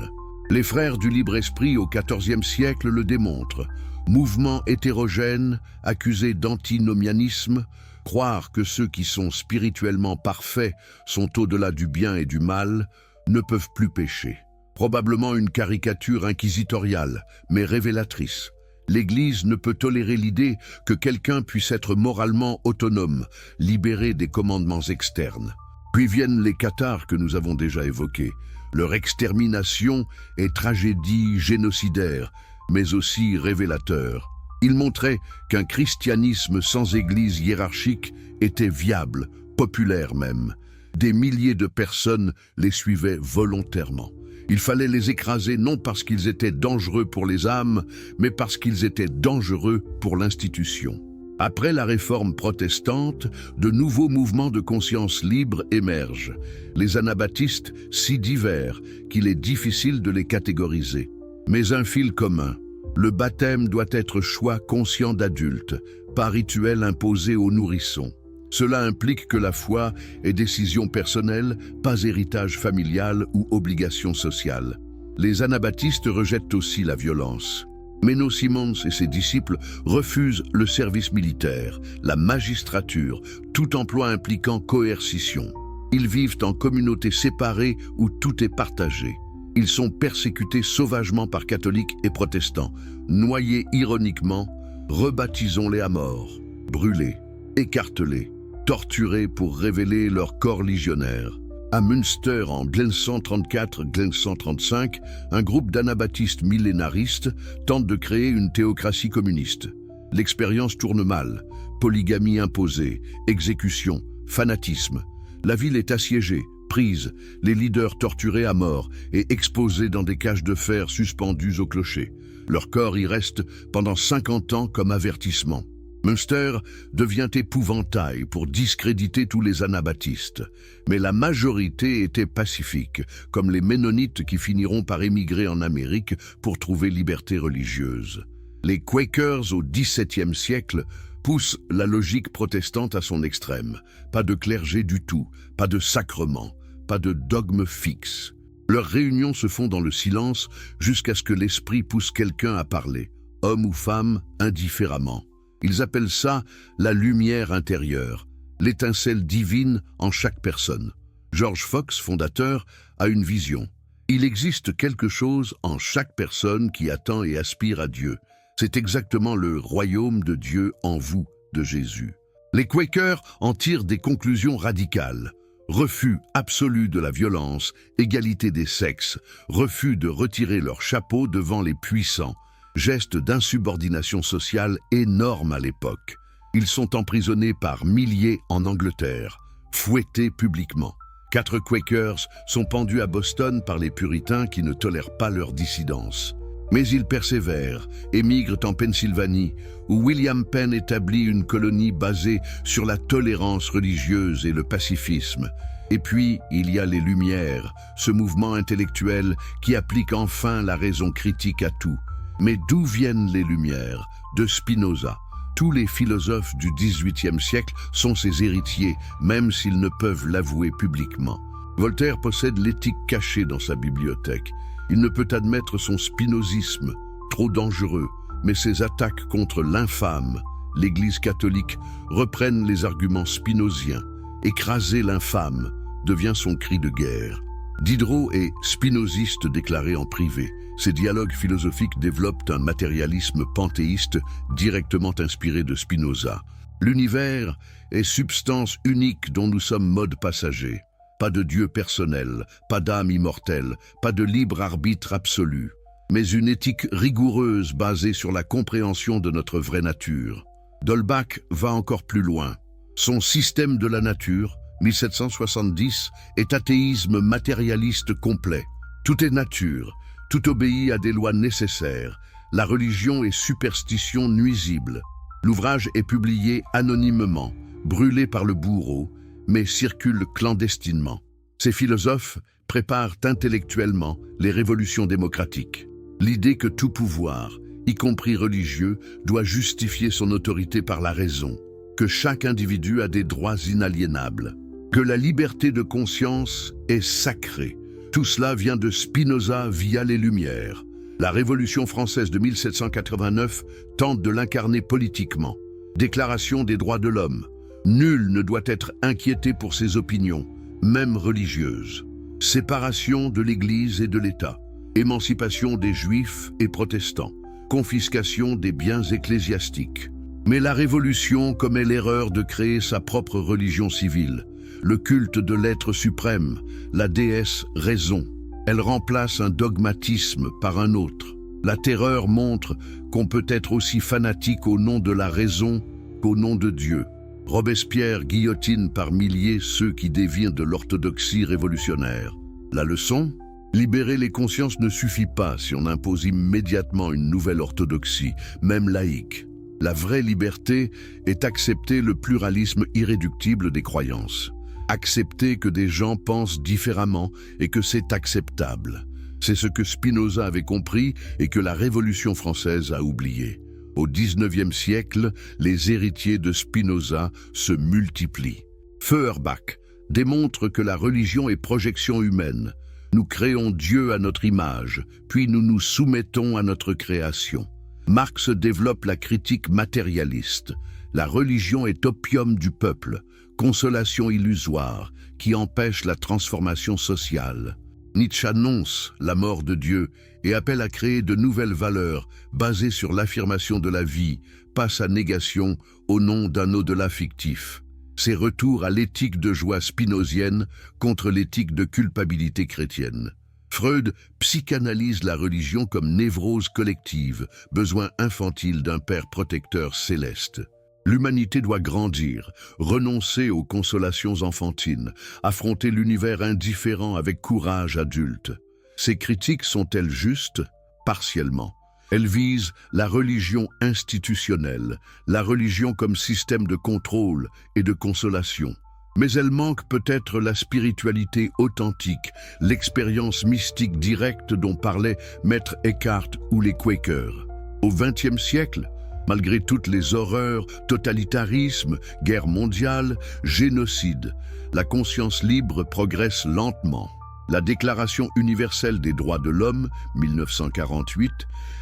Les frères du libre esprit au XIVe siècle le démontrent. Mouvement hétérogène, accusé d'antinomianisme, croire que ceux qui sont spirituellement parfaits sont au-delà du bien et du mal, ne peuvent plus pécher. Probablement une caricature inquisitoriale, mais révélatrice. L'Église ne peut tolérer l'idée que quelqu'un puisse être moralement autonome, libéré des commandements externes. Puis viennent les cathares que nous avons déjà évoqués. Leur extermination est tragédie génocidaire, mais aussi révélateur. Ils montraient qu'un christianisme sans Église hiérarchique était viable, populaire même. Des milliers de personnes les suivaient volontairement. Il fallait les écraser non parce qu'ils étaient dangereux pour les âmes, mais parce qu'ils étaient dangereux pour l'institution. Après la réforme protestante, de nouveaux mouvements de conscience libre émergent. Les anabaptistes si divers qu'il est difficile de les catégoriser. Mais un fil commun. Le baptême doit être choix conscient d'adulte, pas rituel imposé aux nourrissons. Cela implique que la foi est décision personnelle, pas héritage familial ou obligation sociale. Les anabaptistes rejettent aussi la violence. Menno Simons et ses disciples refusent le service militaire, la magistrature, tout emploi impliquant coercition. Ils vivent en communautés séparées où tout est partagé. Ils sont persécutés sauvagement par catholiques et protestants, noyés ironiquement, rebaptisons-les à mort, brûlés, écartelés, torturés pour révéler leur corps légionnaire. À Münster en 1134-1135, un groupe d'anabaptistes millénaristes tente de créer une théocratie communiste. L'expérience tourne mal, polygamie imposée, exécution, fanatisme. La ville est assiégée, prise, les leaders torturés à mort et exposés dans des cages de fer suspendues au clocher. Leur corps y reste pendant 50 ans comme avertissement. Münster devient épouvantail pour discréditer tous les anabaptistes. Mais la majorité était pacifique, comme les Ménonites qui finiront par émigrer en Amérique pour trouver liberté religieuse. Les Quakers au XVIIe siècle poussent la logique protestante à son extrême. Pas de clergé du tout, pas de sacrement, pas de dogme fixe. Leurs réunions se font dans le silence jusqu'à ce que l'esprit pousse quelqu'un à parler, homme ou femme, indifféremment. Ils appellent ça la lumière intérieure, l'étincelle divine en chaque personne. George Fox, fondateur, a une vision. Il existe quelque chose en chaque personne qui attend et aspire à Dieu. C'est exactement le royaume de Dieu en vous, de Jésus. Les Quakers en tirent des conclusions radicales. Refus absolu de la violence, égalité des sexes, refus de retirer leur chapeau devant les puissants. Geste d'insubordination sociale énorme à l'époque. Ils sont emprisonnés par milliers en Angleterre, fouettés publiquement. 4 Quakers sont pendus à Boston par les puritains qui ne tolèrent pas leur dissidence. Mais ils persévèrent, émigrent en Pennsylvanie, où William Penn établit une colonie basée sur la tolérance religieuse et le pacifisme. Et puis, il y a les Lumières, ce mouvement intellectuel qui applique enfin la raison critique à tout. Mais d'où viennent les Lumières? De Spinoza. Tous les philosophes du XVIIIe siècle sont ses héritiers, même s'ils ne peuvent l'avouer publiquement. Voltaire possède l'éthique cachée dans sa bibliothèque. Il ne peut admettre son spinozisme, trop dangereux, mais ses attaques contre l'infâme, l'Église catholique, reprennent les arguments spinoziens. Écraser l'infâme devient son cri de guerre. Diderot est spinoziste déclaré en privé. Ses dialogues philosophiques développent un matérialisme panthéiste directement inspiré de Spinoza. L'univers est substance unique dont nous sommes mode passager. Pas de Dieu personnel, pas d'âme immortelle, pas de libre arbitre absolu, mais une éthique rigoureuse basée sur la compréhension de notre vraie nature. D'Holbach va encore plus loin. Son système de la nature, 1770, est athéisme matérialiste complet. Tout est nature, tout obéit à des lois nécessaires. La religion est superstition nuisible. L'ouvrage est publié anonymement, brûlé par le bourreau, mais circule clandestinement. Ces philosophes préparent intellectuellement les révolutions démocratiques. L'idée que tout pouvoir, y compris religieux, doit justifier son autorité par la raison, que chaque individu a des droits inaliénables, que la liberté de conscience est sacrée. Tout cela vient de Spinoza via les Lumières. La Révolution française de 1789 tente de l'incarner politiquement. Déclaration des droits de l'homme. Nul ne doit être inquiété pour ses opinions, même religieuses. Séparation de l'Église et de l'État. Émancipation des Juifs et protestants. Confiscation des biens ecclésiastiques. Mais la Révolution commet l'erreur de créer sa propre religion civile, le culte de l'être suprême, la déesse raison. Elle remplace un dogmatisme par un autre. La terreur montre qu'on peut être aussi fanatique au nom de la raison qu'au nom de Dieu. Robespierre guillotine par milliers ceux qui dévient de l'orthodoxie révolutionnaire. La leçon ? Libérer les consciences ne suffit pas si on impose immédiatement une nouvelle orthodoxie, même laïque. La vraie liberté est accepter le pluralisme irréductible des croyances. Accepter que des gens pensent différemment et que c'est acceptable. C'est ce que Spinoza avait compris et que la Révolution française a oublié. Au XIXe siècle, les héritiers de Spinoza se multiplient. Feuerbach démontre que la religion est projection humaine. Nous créons Dieu à notre image, puis nous nous soumettons à notre création. Marx développe la critique matérialiste. La religion est opium du peuple, consolation illusoire qui empêche la transformation sociale. Nietzsche annonce la mort de Dieu et appelle à créer de nouvelles valeurs basées sur l'affirmation de la vie, pas sa négation au nom d'un au-delà fictif. C'est retour à l'éthique de joie spinozienne contre l'éthique de culpabilité chrétienne. Freud psychanalyse la religion comme névrose collective, besoin infantile d'un père protecteur céleste. L'humanité doit grandir, renoncer aux consolations enfantines, affronter l'univers indifférent avec courage adulte. Ces critiques sont-elles justes? Partiellement. Elles visent la religion institutionnelle, la religion comme système de contrôle et de consolation. Mais elles manquent peut-être la spiritualité authentique, l'expérience mystique directe dont parlaient Maître Eckhart ou les Quakers. Au XXe siècle, malgré toutes les horreurs, totalitarisme, guerre mondiale, génocide, la conscience libre progresse lentement. La Déclaration universelle des droits de l'homme, 1948,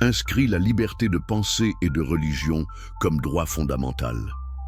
inscrit la liberté de pensée et de religion comme droit fondamental.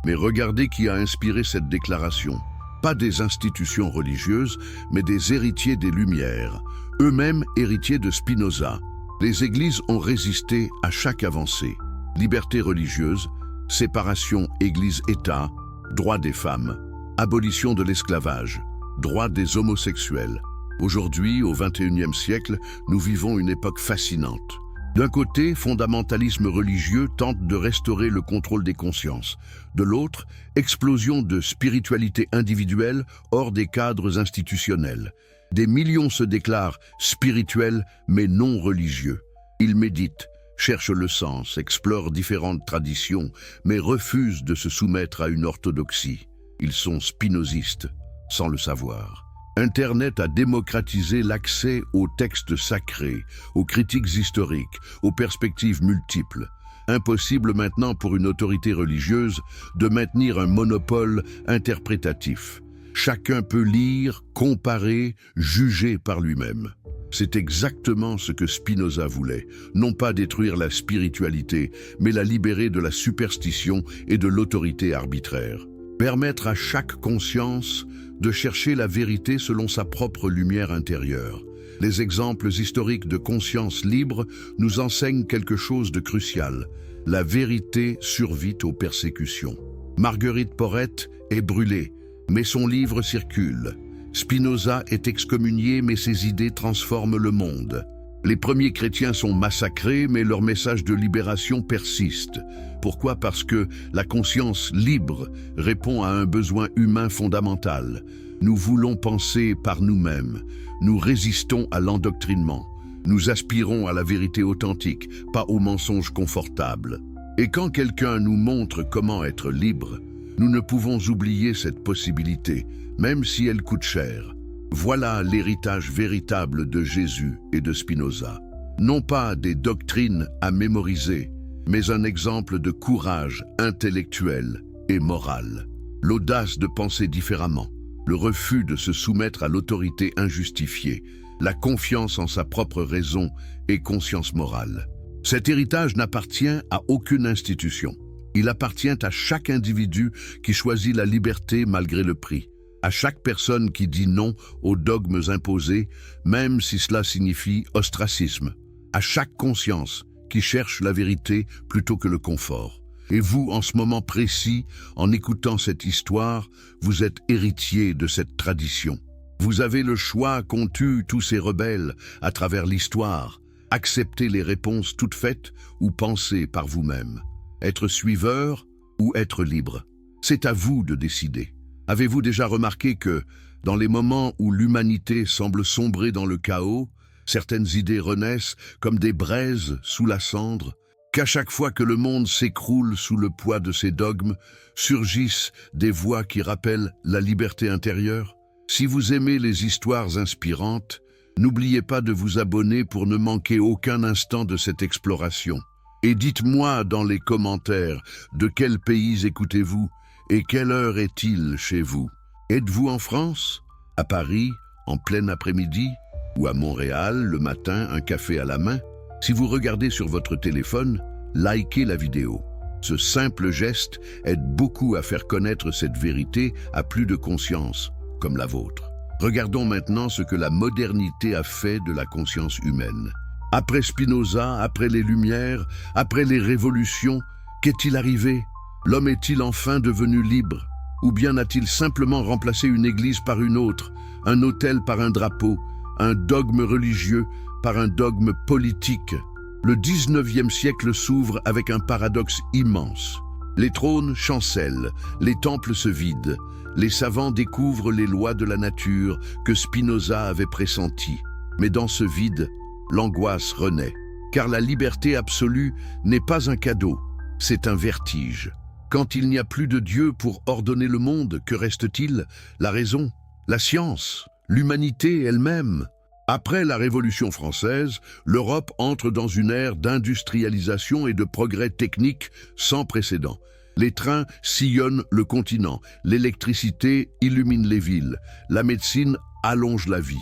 Mais regardez qui a inspiré cette déclaration. Pas des institutions religieuses, mais des héritiers des Lumières, eux-mêmes héritiers de Spinoza. Les églises ont résisté à chaque avancée. Liberté religieuse, séparation Église-État, droit des femmes, abolition de l'esclavage, droit des homosexuels. Aujourd'hui, au XXIe siècle, nous vivons une époque fascinante. D'un côté, fondamentalisme religieux tente de restaurer le contrôle des consciences. De l'autre, explosion de spiritualité individuelle hors des cadres institutionnels. Des millions se déclarent spirituels mais non religieux. Ils méditent, cherchent le sens, explorent différentes traditions, mais refusent de se soumettre à une orthodoxie. Ils sont spinozistes, sans le savoir. Internet a démocratisé l'accès aux textes sacrés, aux critiques historiques, aux perspectives multiples. Impossible maintenant pour une autorité religieuse de maintenir un monopole interprétatif. Chacun peut lire, comparer, juger par lui-même. C'est exactement ce que Spinoza voulait, non pas détruire la spiritualité, mais la libérer de la superstition et de l'autorité arbitraire. Permettre à chaque conscience de chercher la vérité selon sa propre lumière intérieure. Les exemples historiques de conscience libre nous enseignent quelque chose de crucial. La vérité survit aux persécutions. Marguerite Porete est brûlée, mais son livre circule. Spinoza est excommunié, mais ses idées transforment le monde. Les premiers chrétiens sont massacrés, mais leur message de libération persiste. Pourquoi? Parce que la conscience libre répond à un besoin humain fondamental. Nous voulons penser par nous-mêmes. Nous résistons à l'endoctrinement. Nous aspirons à la vérité authentique, pas aux mensonges confortables. Et quand quelqu'un nous montre comment être libre, nous ne pouvons oublier cette possibilité, même si elle coûte cher. Voilà l'héritage véritable de Jésus et de Spinoza. Non pas des doctrines à mémoriser, mais un exemple de courage intellectuel et moral. L'audace de penser différemment, le refus de se soumettre à l'autorité injustifiée, la confiance en sa propre raison et conscience morale. Cet héritage n'appartient à aucune institution. Il appartient à chaque individu qui choisit la liberté malgré le prix, à chaque personne qui dit non aux dogmes imposés, même si cela signifie ostracisme, à chaque conscience qui cherche la vérité plutôt que le confort. Et vous, en ce moment précis, en écoutant cette histoire, vous êtes héritier de cette tradition. Vous avez le choix qu'ont eu tous ces rebelles à travers l'histoire. Accepter les réponses toutes faites ou penser par vous-même. Être suiveur ou être libre. C'est à vous de décider. Avez-vous déjà remarqué que, dans les moments où l'humanité semble sombrer dans le chaos, certaines idées renaissent comme des braises sous la cendre, qu'à chaque fois que le monde s'écroule sous le poids de ses dogmes, surgissent des voix qui rappellent la liberté intérieure? Si vous aimez les histoires inspirantes, n'oubliez pas de vous abonner pour ne manquer aucun instant de cette exploration. Et dites-moi dans les commentaires de quel pays écoutez-vous et quelle heure est-il chez vous? Êtes-vous en France, à Paris, en plein après-midi, ou à Montréal, le matin, un café à la main? Si vous regardez sur votre téléphone, likez la vidéo. Ce simple geste aide beaucoup à faire connaître cette vérité à plus de conscience, comme la vôtre. Regardons maintenant ce que la modernité a fait de la conscience humaine. Après Spinoza, après les Lumières, après les révolutions, qu'est-il arrivé? L'homme est-il enfin devenu libre? Ou bien a-t-il simplement remplacé une église par une autre, un autel par un drapeau, un dogme religieux par un dogme politique? Le 19e siècle s'ouvre avec un paradoxe immense. Les trônes chancellent, les temples se vident, les savants découvrent les lois de la nature que Spinoza avait pressenties. Mais dans ce vide, l'angoisse renaît, car la liberté absolue n'est pas un cadeau, c'est un vertige. Quand il n'y a plus de Dieu pour ordonner le monde, que reste-t-il? La raison, la science, l'humanité elle-même. Après la Révolution française, l'Europe entre dans une ère d'industrialisation et de progrès techniques sans précédent. Les trains sillonnent le continent, l'électricité illumine les villes, la médecine allonge la vie.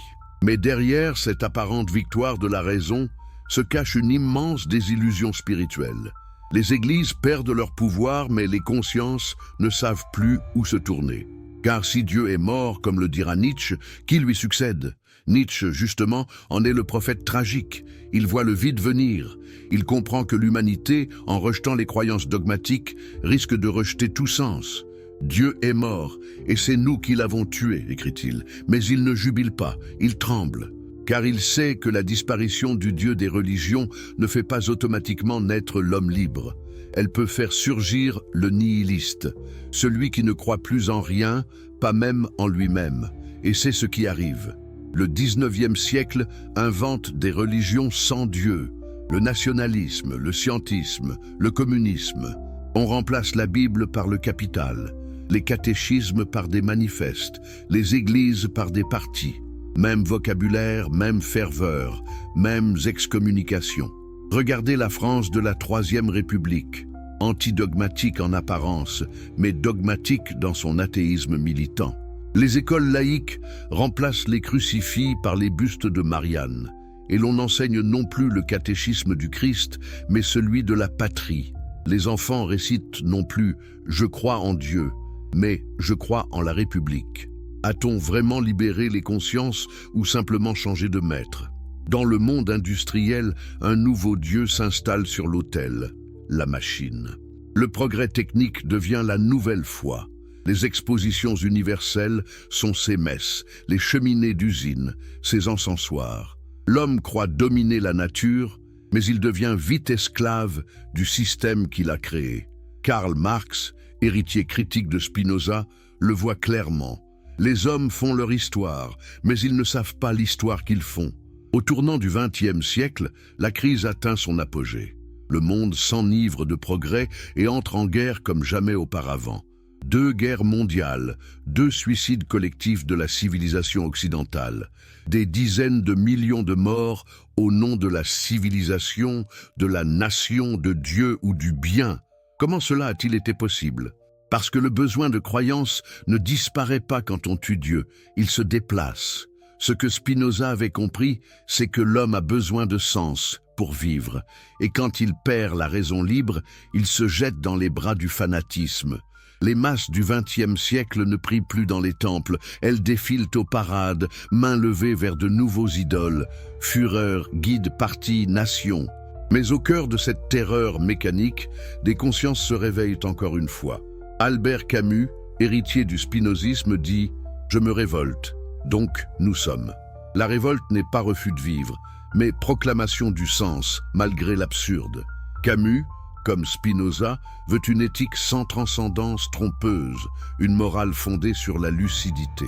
Mais derrière cette apparente victoire de la raison se cache une immense désillusion spirituelle. Les églises perdent leur pouvoir, mais les consciences ne savent plus où se tourner. Car si Dieu est mort, comme le dira Nietzsche, qui lui succède? Nietzsche, justement, en est le prophète tragique. Il voit le vide venir. Il comprend que l'humanité, en rejetant les croyances dogmatiques, risque de rejeter tout sens. Dieu est mort, et c'est nous qui l'avons tué, écrit-il. Mais il ne jubile pas, il tremble. Car il sait que la disparition du Dieu des religions ne fait pas automatiquement naître l'homme libre. Elle peut faire surgir le nihiliste, celui qui ne croit plus en rien, pas même en lui-même. Et c'est ce qui arrive. Le 19e siècle invente des religions sans Dieu, le nationalisme, le scientisme, le communisme. On remplace la Bible par le capital, les catéchismes par des manifestes, les églises par des partis. Même vocabulaire, même ferveur, mêmes excommunications. Regardez la France de la Troisième République, antidogmatique en apparence, mais dogmatique dans son athéisme militant. Les écoles laïques remplacent les crucifix par les bustes de Marianne, et l'on n'enseigne non plus le catéchisme du Christ, mais celui de la patrie. Les enfants récitent non plus « Je crois en Dieu », mais « Je crois en la République ». A-t-on vraiment libéré les consciences ou simplement changé de maître? Dans le monde industriel, un nouveau Dieu s'installe sur l'autel, la machine. Le progrès technique devient la nouvelle foi. Les expositions universelles sont ses messes, les cheminées d'usine, ses encensoirs. L'homme croit dominer la nature, mais il devient vite esclave du système qu'il a créé. Karl Marx, héritier critique de Spinoza, le voit clairement. Les hommes font leur histoire, mais ils ne savent pas l'histoire qu'ils font. Au tournant du XXe siècle, la crise atteint son apogée. Le monde s'enivre de progrès et entre en guerre comme jamais auparavant. 2 guerres mondiales, 2 suicides collectifs de la civilisation occidentale, des dizaines de millions de morts au nom de la civilisation, de la nation, de Dieu ou du bien. Comment cela a-t-il été possible? Parce que le besoin de croyance ne disparaît pas quand on tue Dieu, il se déplace. Ce que Spinoza avait compris, c'est que l'homme a besoin de sens pour vivre, et quand il perd la raison libre, il se jette dans les bras du fanatisme. Les masses du XXe siècle ne prient plus dans les temples, elles défilent aux parades, mains levées vers de nouveaux idoles, fureur, guide, parti, nation. Mais au cœur de cette terreur mécanique, des consciences se réveillent encore une fois. Albert Camus, héritier du spinozisme, dit « Je me révolte, donc nous sommes ». La révolte n'est pas refus de vivre, mais proclamation du sens, malgré l'absurde. Camus, comme Spinoza, veut une éthique sans transcendance trompeuse, une morale fondée sur la lucidité.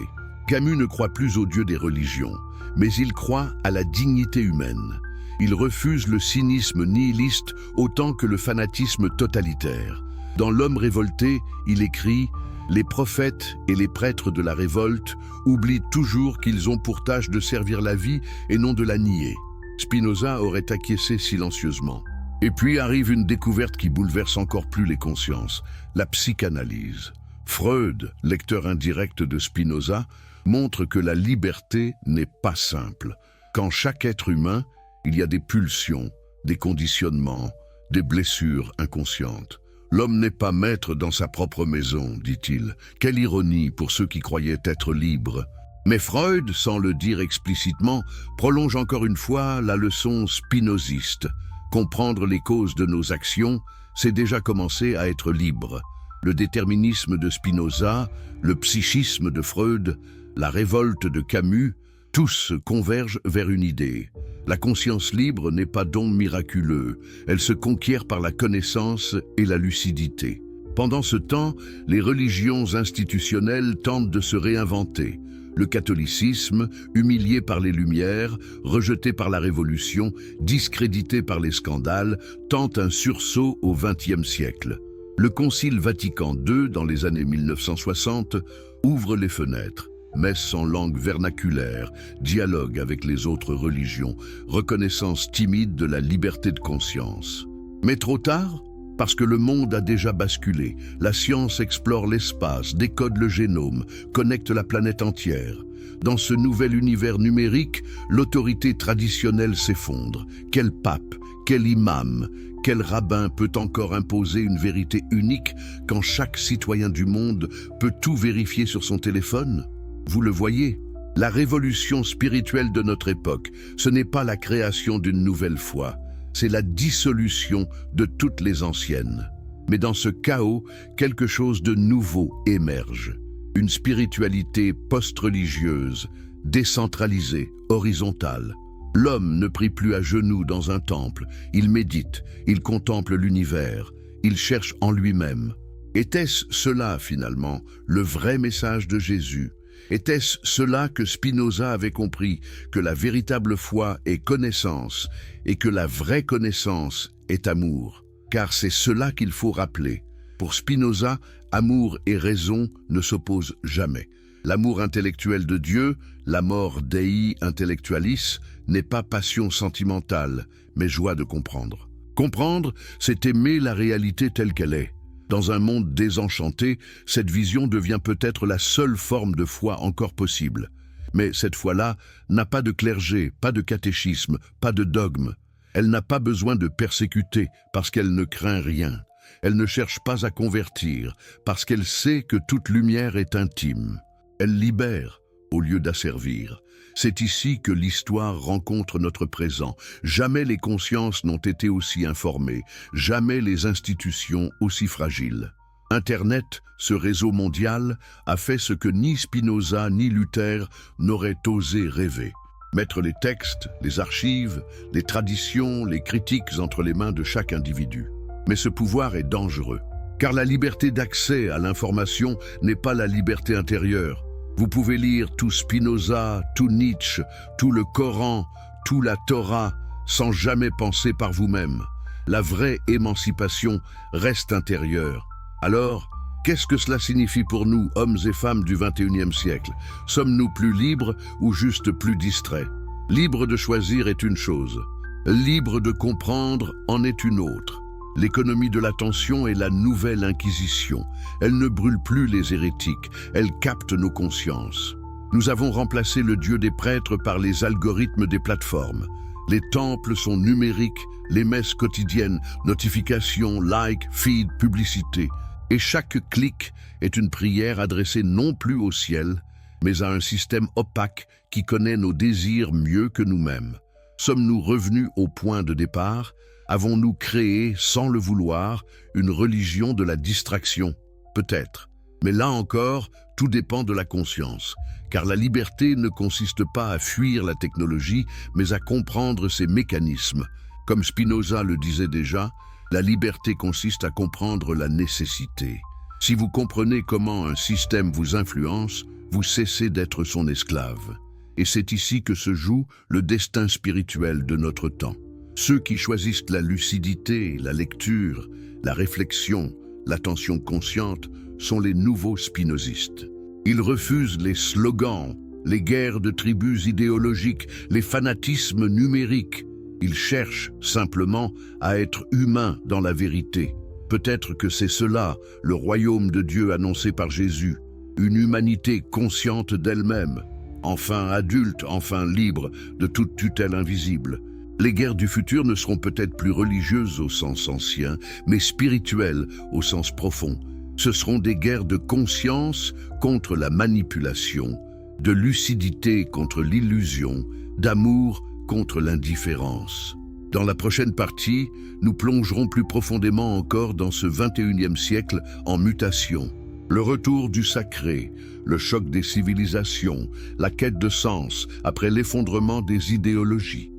Camus ne croit plus au Dieu des religions, mais il croit à la dignité humaine. Il refuse le cynisme nihiliste autant que le fanatisme totalitaire. Dans L'homme révolté, il écrit « Les prophètes et les prêtres de la révolte oublient toujours qu'ils ont pour tâche de servir la vie et non de la nier. » Spinoza aurait acquiescé silencieusement. Et puis arrive une découverte qui bouleverse encore plus les consciences, la psychanalyse. Freud, lecteur indirect de Spinoza, montre que la liberté n'est pas simple. Qu'en chaque être humain, il y a des pulsions, des conditionnements, des blessures inconscientes. L'homme n'est pas maître dans sa propre maison, dit-il. Quelle ironie pour ceux qui croyaient être libres. Mais Freud, sans le dire explicitement, prolonge encore une fois la leçon spinoziste. Comprendre les causes de nos actions, c'est déjà commencer à être libre. Le déterminisme de Spinoza, le psychisme de Freud, la révolte de Camus, tous convergent vers une idée. La conscience libre n'est pas don miraculeux, elle se conquiert par la connaissance et la lucidité. Pendant ce temps, les religions institutionnelles tentent de se réinventer. Le catholicisme, humilié par les Lumières, rejeté par la Révolution, discrédité par les scandales, tente un sursaut au XXe siècle. Le Concile Vatican II, dans les années 1960, ouvre les fenêtres. Messe en langue vernaculaire, dialogue avec les autres religions, reconnaissance timide de la liberté de conscience. Mais trop tard? Parce que le monde a déjà basculé. La science explore l'espace, décode le génome, connecte la planète entière. Dans ce nouvel univers numérique, l'autorité traditionnelle s'effondre. Quel pape, quel imam, quel rabbin peut encore imposer une vérité unique quand chaque citoyen du monde peut tout vérifier sur son téléphone? Vous le voyez, la révolution spirituelle de notre époque, ce n'est pas la création d'une nouvelle foi, c'est la dissolution de toutes les anciennes. Mais dans ce chaos, quelque chose de nouveau émerge. Une spiritualité post-religieuse, décentralisée, horizontale. L'homme ne prie plus à genoux dans un temple, il médite, il contemple l'univers, il cherche en lui-même. Était-ce cela, finalement, le vrai message de Jésus? Était-ce cela que Spinoza avait compris, que la véritable foi est connaissance et que la vraie connaissance est amour? Car c'est cela qu'il faut rappeler. Pour Spinoza, amour et raison ne s'opposent jamais. L'amour intellectuel de Dieu, l'amor Dei intellectualis, n'est pas passion sentimentale, mais joie de comprendre. Comprendre, c'est aimer la réalité telle qu'elle est. Dans un monde désenchanté, cette vision devient peut-être la seule forme de foi encore possible. Mais cette foi-là n'a pas de clergé, pas de catéchisme, pas de dogme. Elle n'a pas besoin de persécuter parce qu'elle ne craint rien. Elle ne cherche pas à convertir parce qu'elle sait que toute lumière est intime. Elle libère au lieu d'asservir. C'est ici que l'histoire rencontre notre présent. Jamais les consciences n'ont été aussi informées, jamais les institutions aussi fragiles. Internet, ce réseau mondial, a fait ce que ni Spinoza ni Luther n'auraient osé rêver. Mettre les textes, les archives, les traditions, les critiques entre les mains de chaque individu. Mais ce pouvoir est dangereux, car la liberté d'accès à l'information n'est pas la liberté intérieure. Vous pouvez lire tout Spinoza, tout Nietzsche, tout le Coran, tout la Torah, sans jamais penser par vous-même. La vraie émancipation reste intérieure. Alors, qu'est-ce que cela signifie pour nous, hommes et femmes du XXIe siècle? Sommes-nous plus libres ou juste plus distraits? Libre de choisir est une chose. Libre de comprendre en est une autre. L'économie de l'attention est la nouvelle inquisition. Elle ne brûle plus les hérétiques, elle capte nos consciences. Nous avons remplacé le Dieu des prêtres par les algorithmes des plateformes. Les temples sont numériques, les messes quotidiennes, notifications, likes, feed, publicité. Et chaque clic est une prière adressée non plus au ciel, mais à un système opaque qui connaît nos désirs mieux que nous-mêmes. Sommes-nous revenus au point de départ? Avons-nous créé, sans le vouloir, une religion de la distraction? Peut-être. Mais là encore, tout dépend de la conscience, car la liberté ne consiste pas à fuir la technologie, mais à comprendre ses mécanismes. Comme Spinoza le disait déjà, la liberté consiste à comprendre la nécessité. Si vous comprenez comment un système vous influence, vous cessez d'être son esclave. Et c'est ici que se joue le destin spirituel de notre temps. Ceux qui choisissent la lucidité, la lecture, la réflexion, l'attention consciente sont les nouveaux spinozistes. Ils refusent les slogans, les guerres de tribus idéologiques, les fanatismes numériques. Ils cherchent simplement à être humains dans la vérité. Peut-être que c'est cela, le royaume de Dieu annoncé par Jésus, une humanité consciente d'elle-même, enfin adulte, enfin libre de toute tutelle invisible. Les guerres du futur ne seront peut-être plus religieuses au sens ancien, mais spirituelles au sens profond. Ce seront des guerres de conscience contre la manipulation, de lucidité contre l'illusion, d'amour contre l'indifférence. Dans la prochaine partie, nous plongerons plus profondément encore dans ce 21e siècle en mutation. Le retour du sacré, le choc des civilisations, la quête de sens après l'effondrement des idéologies.